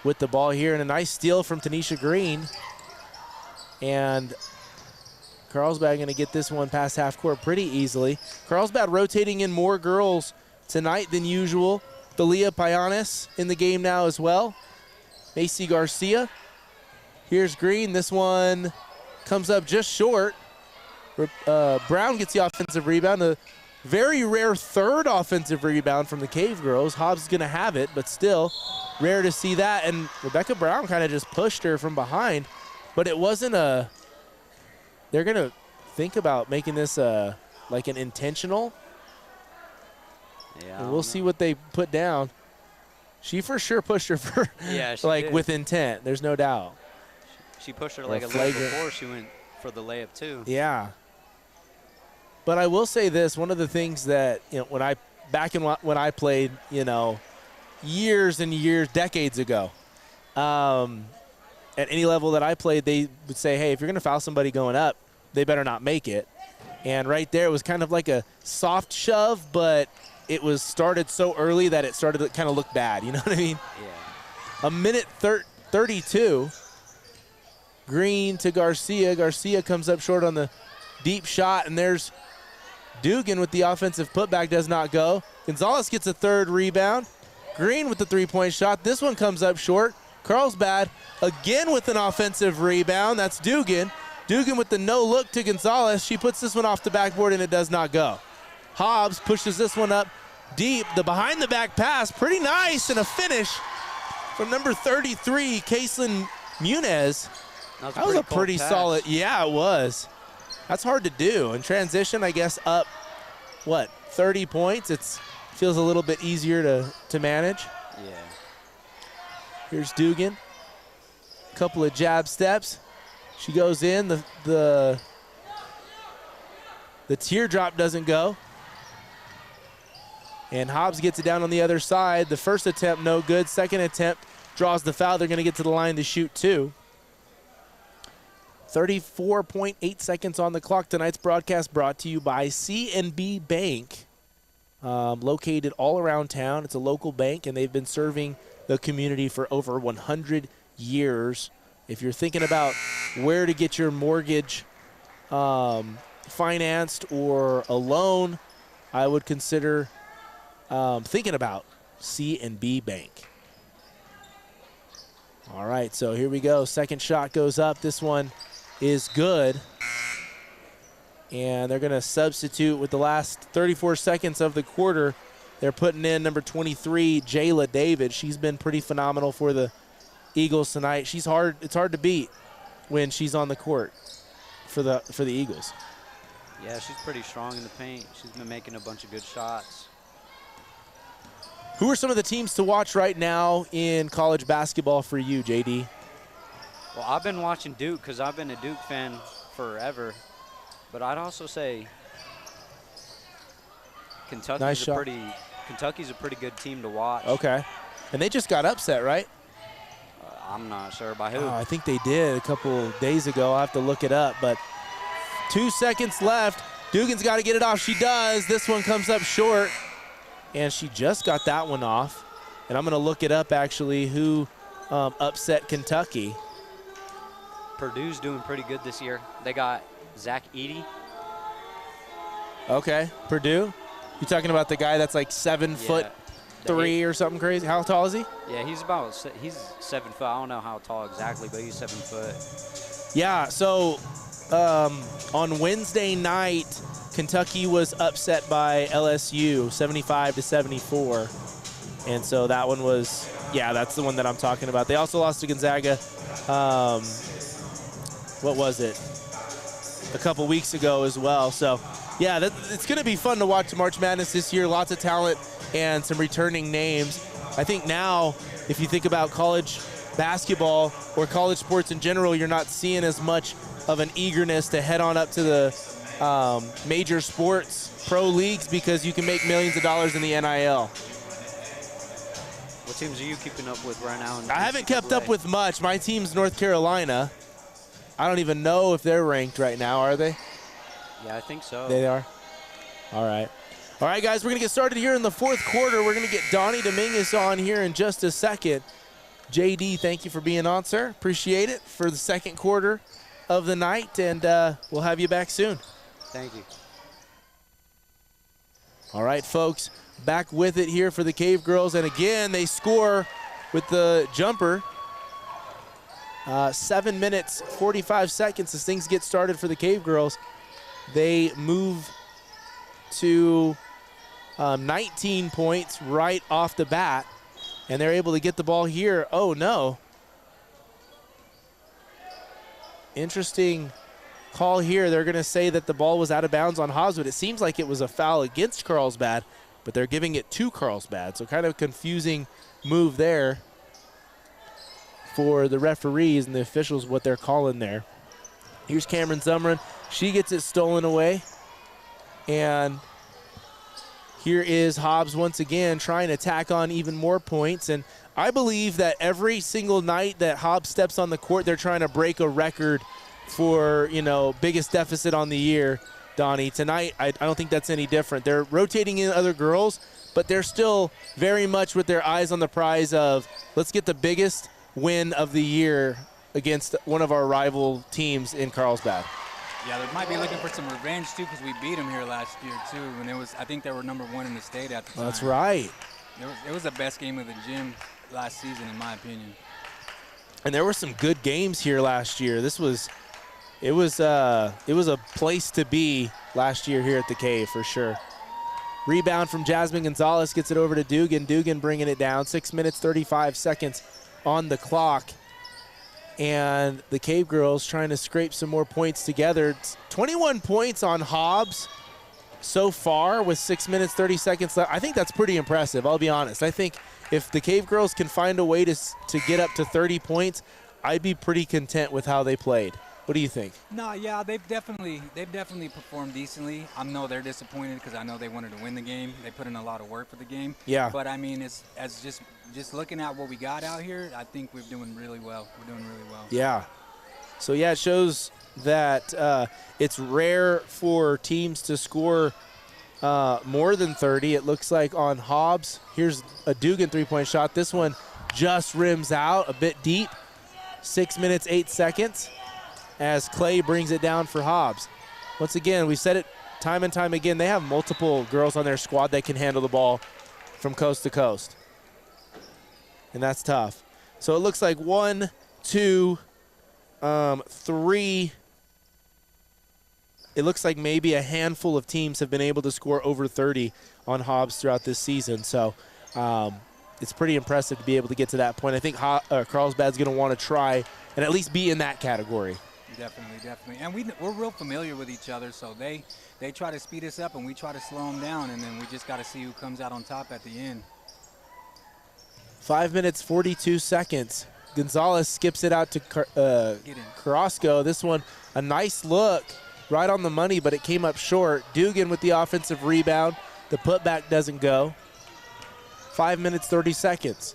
with the ball here, and a nice steal from Tanisha Green. And Carlsbad going to get this one past half court pretty easily. Carlsbad rotating in more girls tonight than usual. Dalia Payanes in the game now as well. Macy Garcia. Here's Green. This one comes up just short. Brown gets the offensive rebound. A very rare third offensive rebound from the Cavegirls. Hobbs is going to have it, but still rare to see that. And Rebecca Brown kind of just pushed her from behind. But it wasn't they're going to think about making this like an intentional. Yeah. And we'll see what they put down. She for sure pushed her for did. with intent. There's no doubt. She pushed her like a little before she went for the layup too. Yeah. But I will say this, one of the things that, when I played, years and years, decades ago, at any level that I played, they would say, hey, if you're going to foul somebody going up, they better not make it. And right there, it was kind of like a soft shove, but it was started so early that it started to kind of look bad. You know what I mean? Yeah. A minute 32. Green to Garcia. Garcia comes up short on the deep shot, and there's Dugan with the offensive putback, does not go. Gonzalez gets a third rebound. Green with the three-point shot. This one comes up short. Carlsbad again with an offensive rebound. That's Dugan. Dugan with the no-look to Gonzalez. She puts this one off the backboard, and it does not go. Hobbs pushes this one up deep. The behind-the-back pass, pretty nice, and a finish from number 33, Kaitlin Muniz. That was a pretty solid. Yeah, it was. That's hard to do. In transition, I guess up, 30 points? It feels a little bit easier to manage. Yeah. Here's Dugan. Couple of jab steps. She goes in. The teardrop doesn't go. And Hobbs gets it down on the other side. The first attempt, no good. Second attempt draws the foul. They're going to get to the line to shoot two. 34.8 seconds on the clock. Tonight's broadcast brought to you by CNB Bank, located all around town. It's a local bank, and they've been serving the community for over 100 years. If you're thinking about where to get your mortgage, if financed or a loan, I would consider thinking about C&B Bank. All right, so here we go. Second shot goes up. This one is good. And they're going to substitute with the last 34 seconds of the quarter. They're putting in number 23, Jayla David. She's been pretty phenomenal for the Eagles tonight. She's hard. It's hard to beat when she's on the court for the Eagles. Yeah, she's pretty strong in the paint. She's been making a bunch of good shots. Who are some of the teams to watch right now in college basketball for you, JD? Well, I've been watching Duke because I've been a Duke fan forever. But I'd also say Kentucky's a pretty good team to watch. Okay. And they just got upset, right? I'm not sure by who. Oh, I think they did a couple days ago. I'll have to look it up. But 2 seconds left. Dugan's got to get it off. She does. This one comes up short. And she just got that one off. And I'm going to look it up, actually, who upset Kentucky. Purdue's doing pretty good this year. They got Zach Edey. Okay, Purdue. You talking about the guy that's like 7'3" or something crazy? How tall is he? Yeah, he's 7 foot. I don't know how tall exactly, but he's 7 foot. Yeah. So on Wednesday night, Kentucky was upset by LSU, 75-74, and so that one was, yeah, that's the one that I'm talking about. They also lost to Gonzaga. What was it? A couple weeks ago as well. So, yeah, it's going to be fun to watch March Madness this year. Lots of talent and some returning names. I think now, if you think about college basketball or college sports in general, you're not seeing as much of an eagerness to head on up to the major sports pro leagues because you can make millions of dollars in the NIL. What teams are you keeping up with right now? I haven't kept up with much. My team's North Carolina. I don't even know if they're ranked right now, are they? Yeah, I think so. They are? All right. All right, guys, we're going to get started here in the fourth quarter. We're going to get Donnie Dominguez on here in just a second. JD, thank you for being on, sir. Appreciate it for the second quarter of the night, and we'll have you back soon. Thank you. All right, folks, back with it here for the Cavegirls, and again, they score with the jumper. 7 minutes, 45 seconds as things get started for the Cavegirls. They move to 19 points right off the bat, and they're able to get the ball here. Oh, no. Interesting call here. They're going to say that the ball was out of bounds on Hobbs, but it seems like it was a foul against Carlsbad, but they're giving it to Carlsbad. So kind of a confusing move there for the referees and the officials, what they're calling there. Here's Cameron Zumrin. She gets it stolen away. And here is Hobbs once again trying to tack on even more points. And I believe that every single night that Hobbs steps on the court, they're trying to break a record for, you know, biggest deficit on the year, Donnie. Tonight, I don't think that's any different. They're rotating in other girls, but they're still very much with their eyes on the prize of let's get the biggest win of the year against one of our rival teams in Carlsbad. Yeah, they might be looking for some revenge too because we beat them here last year too, and I think they were #1 in the state at the time. That's right. It was the best game of the gym last season, in my opinion. And there were some good games here last year. It was a place to be last year here at the Cave for sure. Rebound from Jasmine Gonzalez, gets it over to Dugan. Dugan bringing it down. 6 minutes, 35 seconds on the clock. And the Cavegirls trying to scrape some more points together. It's 21 points on Hobbs so far with 6 minutes, 30 seconds left. I think that's pretty impressive, I'll be honest. I think if the Cavegirls can find a way to get up to 30 points, I'd be pretty content with how they played. What do you think? No, yeah, they've definitely performed decently. I know they're disappointed because I know they wanted to win the game. They put in a lot of work for the game. Yeah. But I mean, as just looking at what we got out here, I think we're doing really well. We're doing really well. Yeah. So yeah, it shows that it's rare for teams to score more than 30. It looks like on Hobbs. Here's a Dugan three-point shot. This one just rims out a bit deep. 6 minutes, 8 seconds. As Clay brings it down for Hobbs. once again, we've said it time and time again, they have multiple girls on their squad that can handle the ball from coast to coast. And that's tough. So it looks like 1, 2, 3. It looks like maybe a handful of teams have been able to score over 30 on Hobbs throughout this season. So it's pretty impressive to be able to get to that point. I think Carlsbad's going to want to try and at least be in that category. Definitely. And we're real familiar with each other, so they try to speed us up and we try to slow them down, and then we just got to see who comes out on top at the end. 5 minutes, 42 seconds. Gonzalez skips it out to Carrasco. This one, a nice look, right on the money, but it came up short. Dugan with the offensive rebound. The putback doesn't go. 5 minutes, 30 seconds.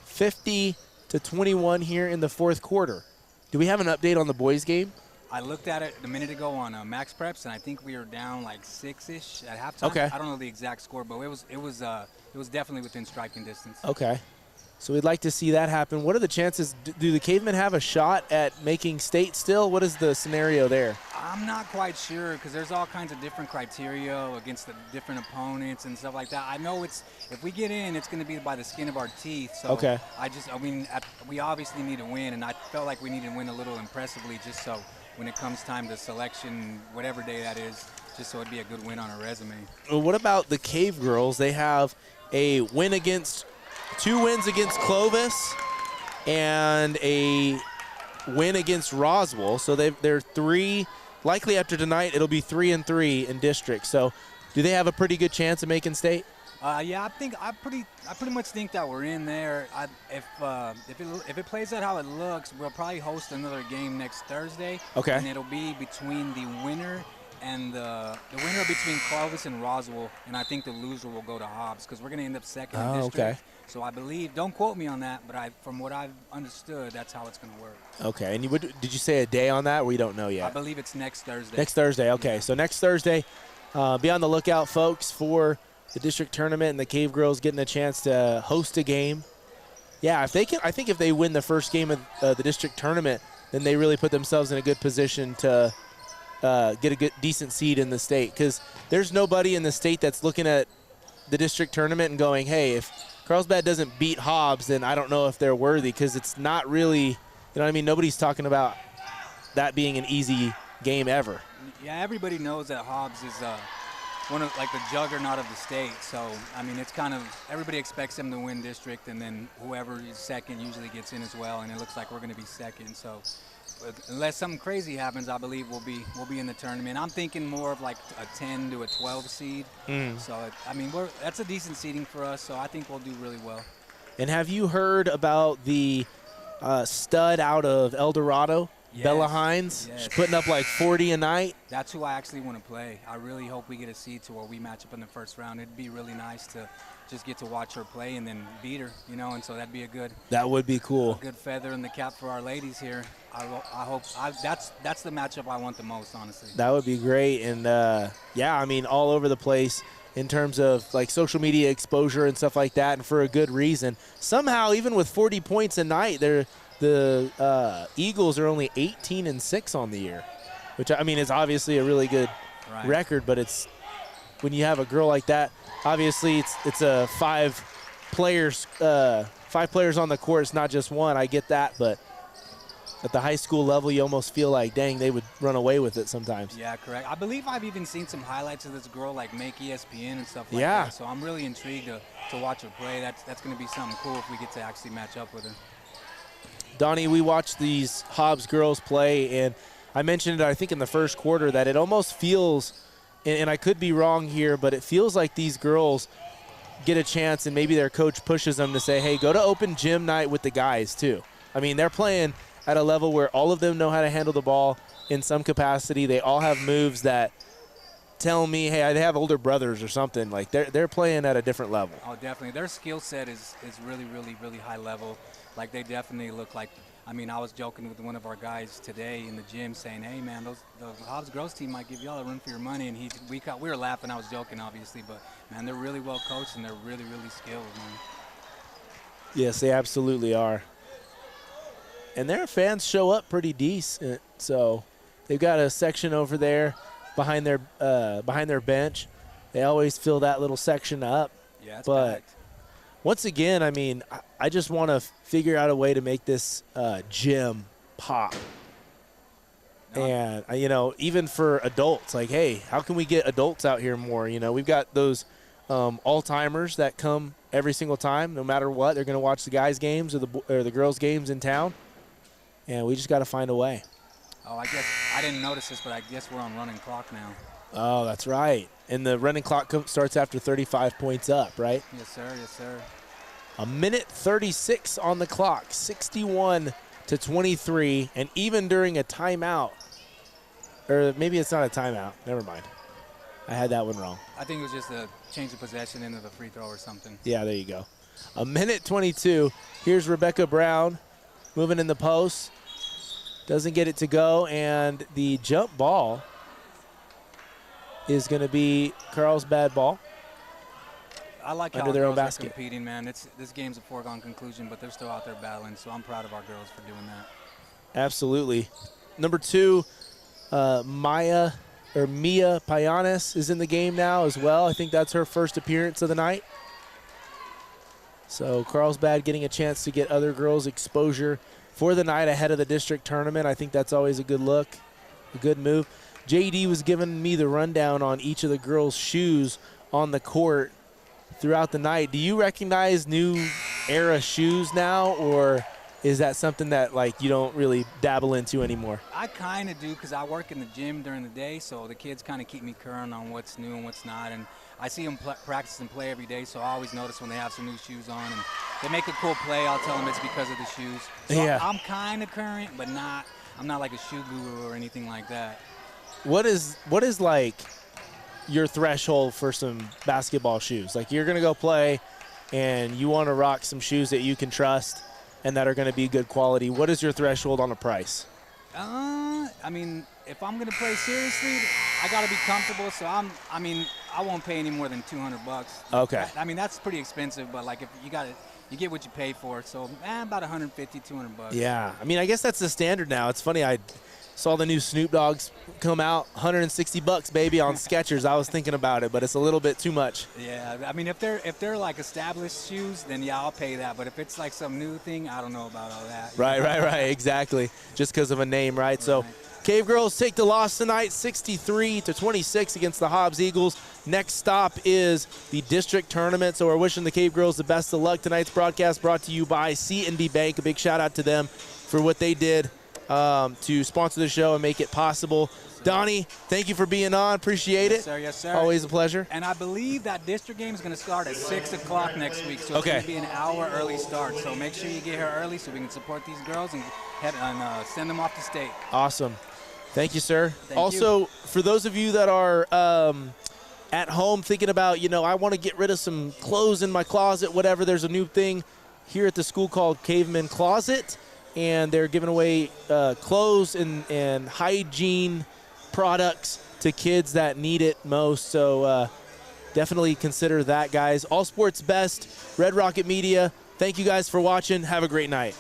50-21 here in the fourth quarter. Do we have an update on the boys' game? I looked at it a minute ago on Max Preps, and I think we were down like 6-ish at halftime. Okay. I don't know the exact score, but it was definitely within striking distance. Okay. So we'd like to see that happen. What are the chances? Do the Cavemen have a shot at making state still? What is the scenario there? I'm not quite sure because there's all kinds of different criteria against the different opponents and stuff like that. I know if we get in, it's going to be by the skin of our teeth. So okay. We obviously need to win, and I felt like we need to win a little impressively just so when it comes time to selection, whatever day that is, just so it'd be a good win on our resume. Well, what about the Cavegirls? They have a win against 2 wins against Clovis and a win against Roswell. So they're 3. Likely after tonight, it'll be 3-3 in district. So do they have a pretty good chance of making state? Yeah, I pretty much think that we're in there. If it plays out how it looks, we'll probably host another game next Thursday. Okay. And it'll be between the winner and the winner between Clovis and Roswell, and I think the loser will go to Hobbs because we're going to end up second in district. Okay. So I believe, don't quote me on that, but from what I've understood, that's how it's going to work. Okay. And did you say a day on that? We don't know yet. I believe it's next Thursday. Next Thursday. Okay. Yeah. So next Thursday, be on the lookout, folks, for the district tournament and the Cavegirls getting a chance to host a game. Yeah, I think if they win the first game of the district tournament, then they really put themselves in a good position to get a decent seed in the state, because there's nobody in the state that's looking at the district tournament and going, hey, if Carlsbad doesn't beat Hobbs, then I don't know if they're worthy, because it's not really, you know what I mean, nobody's talking about that being an easy game ever. Yeah, everybody knows that Hobbs is one of the juggernaut of the state. So, I mean, it's kind of, everybody expects them to win district, and then whoever is second usually gets in as well, and it looks like we're going to be second. So, unless something crazy happens, I believe we'll be in the tournament. I'm thinking more of like a 10 to a 12 seed. So, I mean, that's a decent seeding for us, so I think we'll do really well. And have you heard about the stud out of El Dorado? Yes. Bella Hines, yes. She's putting up like 40 a night. That's who I actually want to play. I really hope we get a seed to where we match up in the first round. It'd be really nice to just get to watch her play and then beat her, you know, and so that'd be a good. That would be cool. A good feather in the cap for our ladies here. I hope that's the matchup I want the most, honestly. That would be great, and yeah, I mean, all over the place in terms of like social media exposure and stuff like that, and for a good reason. Somehow, even with 40 points a night, the Eagles are only 18-6 on the year, which I mean is obviously a really good record. But it's when you have a girl like that, obviously it's a 5 players on the court. It's not just one. I get that, but at the high school level, you almost feel like, dang, they would run away with it sometimes. Yeah, correct. I believe I've even seen some highlights of this girl like make ESPN and stuff like that. So I'm really intrigued to watch her play. That's going to be something cool if we get to actually match up with her. Donnie, we watched these Hobbs girls play, and I mentioned it, I think, in the first quarter that it almost feels, and I could be wrong here, but it feels like these girls get a chance and maybe their coach pushes them to say, hey, go to open gym night with the guys too. I mean, they're playing at a level where all of them know how to handle the ball in some capacity. They all have moves that tell me, hey, they have older brothers or something. Like they're playing at a different level. Oh, definitely. Their skill set is really, really, really high level. Like they definitely look like, I mean, I was joking with one of our guys today in the gym saying, hey, man, the Hobbs girls team might give y'all a run for your money. And we were laughing. I was joking, obviously. But, man, they're really well coached and they're really, really skilled, man. Yes, they absolutely are. And their fans show up pretty decent. So they've got a section over there behind their bench. They always fill that little section up. Yeah, it's but packed. once again, I mean, I just want to figure out a way to make this gym pop. No. And, even for adults, like, hey, how can we get adults out here more? We've got those all-timers that come every single time, no matter what. They're going to watch the guys' games or the girls' games in town. And we just got to find a way. Oh, I guess I didn't notice this, but I guess we're on running clock now. Oh, that's right. And the running clock starts after 35 points up, right? Yes, sir. Yes, sir. A minute 36 on the clock, 61-23, and even during a timeout, or maybe it's not a timeout. Never mind. I had that one wrong. I think it was just a change of possession into the free throw or something. Yeah, there you go. A minute 22. Here's Rebecca Brown moving in the post. Doesn't get it to go, and the jump ball is going to be Carlsbad ball. I like under how their own girls basket. are competing, man. This game's a foregone conclusion, but they're still out there battling, so I'm proud of our girls for doing that. Absolutely. Number 2, Mia Payanes is in the game now as well. I think that's her first appearance of the night. So Carlsbad getting a chance to get other girls exposure for the night ahead of the district tournament. I think that's always a good look, a good move. JD was giving me the rundown on each of the girls' shoes on the court throughout the night. Do you recognize new era shoes now, or is that something that you don't really dabble into anymore? I kind of do because I work in the gym during the day, so the kids kind of keep me current on what's new and what's not. And I see them practice and play every day, so I always notice when they have some new shoes on. And they make a cool play, I'll tell them it's because of the shoes. So yeah. I'm kind of current, but I'm not like a shoe guru or anything like that. What is your threshold for some basketball shoes? You're going to go play and you want to rock some shoes that you can trust and that are going to be good quality. What is your threshold on a price? I mean, if I'm going to play seriously, I got to be comfortable. So I won't pay any more than $200. Okay. I mean, that's pretty expensive, but if you get what you pay for. So about $150, $200. Yeah. I mean, I guess that's the standard now. It's funny. I saw the new Snoop Dogg's come out, $160, baby, on Skechers. I was thinking about it, but it's a little bit too much. Yeah, I mean, if they're established shoes, then yeah, I'll pay that. But if it's some new thing, I don't know about all that. Right, exactly. Just because of a name, right? So, Cavegirls take the loss tonight, 63-26 against the Hobbs Eagles. Next stop is the district tournament, so we're wishing the Cavegirls the best of luck. Tonight's broadcast brought to you by C&B Bank. A big shout out to them for what they did to sponsor the show and make it possible. Donnie, thank you for being on. Appreciate it. Yes, sir. Always a pleasure. And I believe that district game is going to start at 6 o'clock next week, so it's going to be an hour early start. So make sure you get here early so we can support these girls and send them off to state. Awesome. Thank you, sir. Thank you. For those of you that are at home thinking about, I want to get rid of some clothes in my closet, whatever, there's a new thing here at the school called Caveman Closet, and they're giving away clothes and hygiene products to kids that need it most. So definitely consider that, guys. All Sports Best, Red Rocket Media. Thank you guys for watching. Have a great night.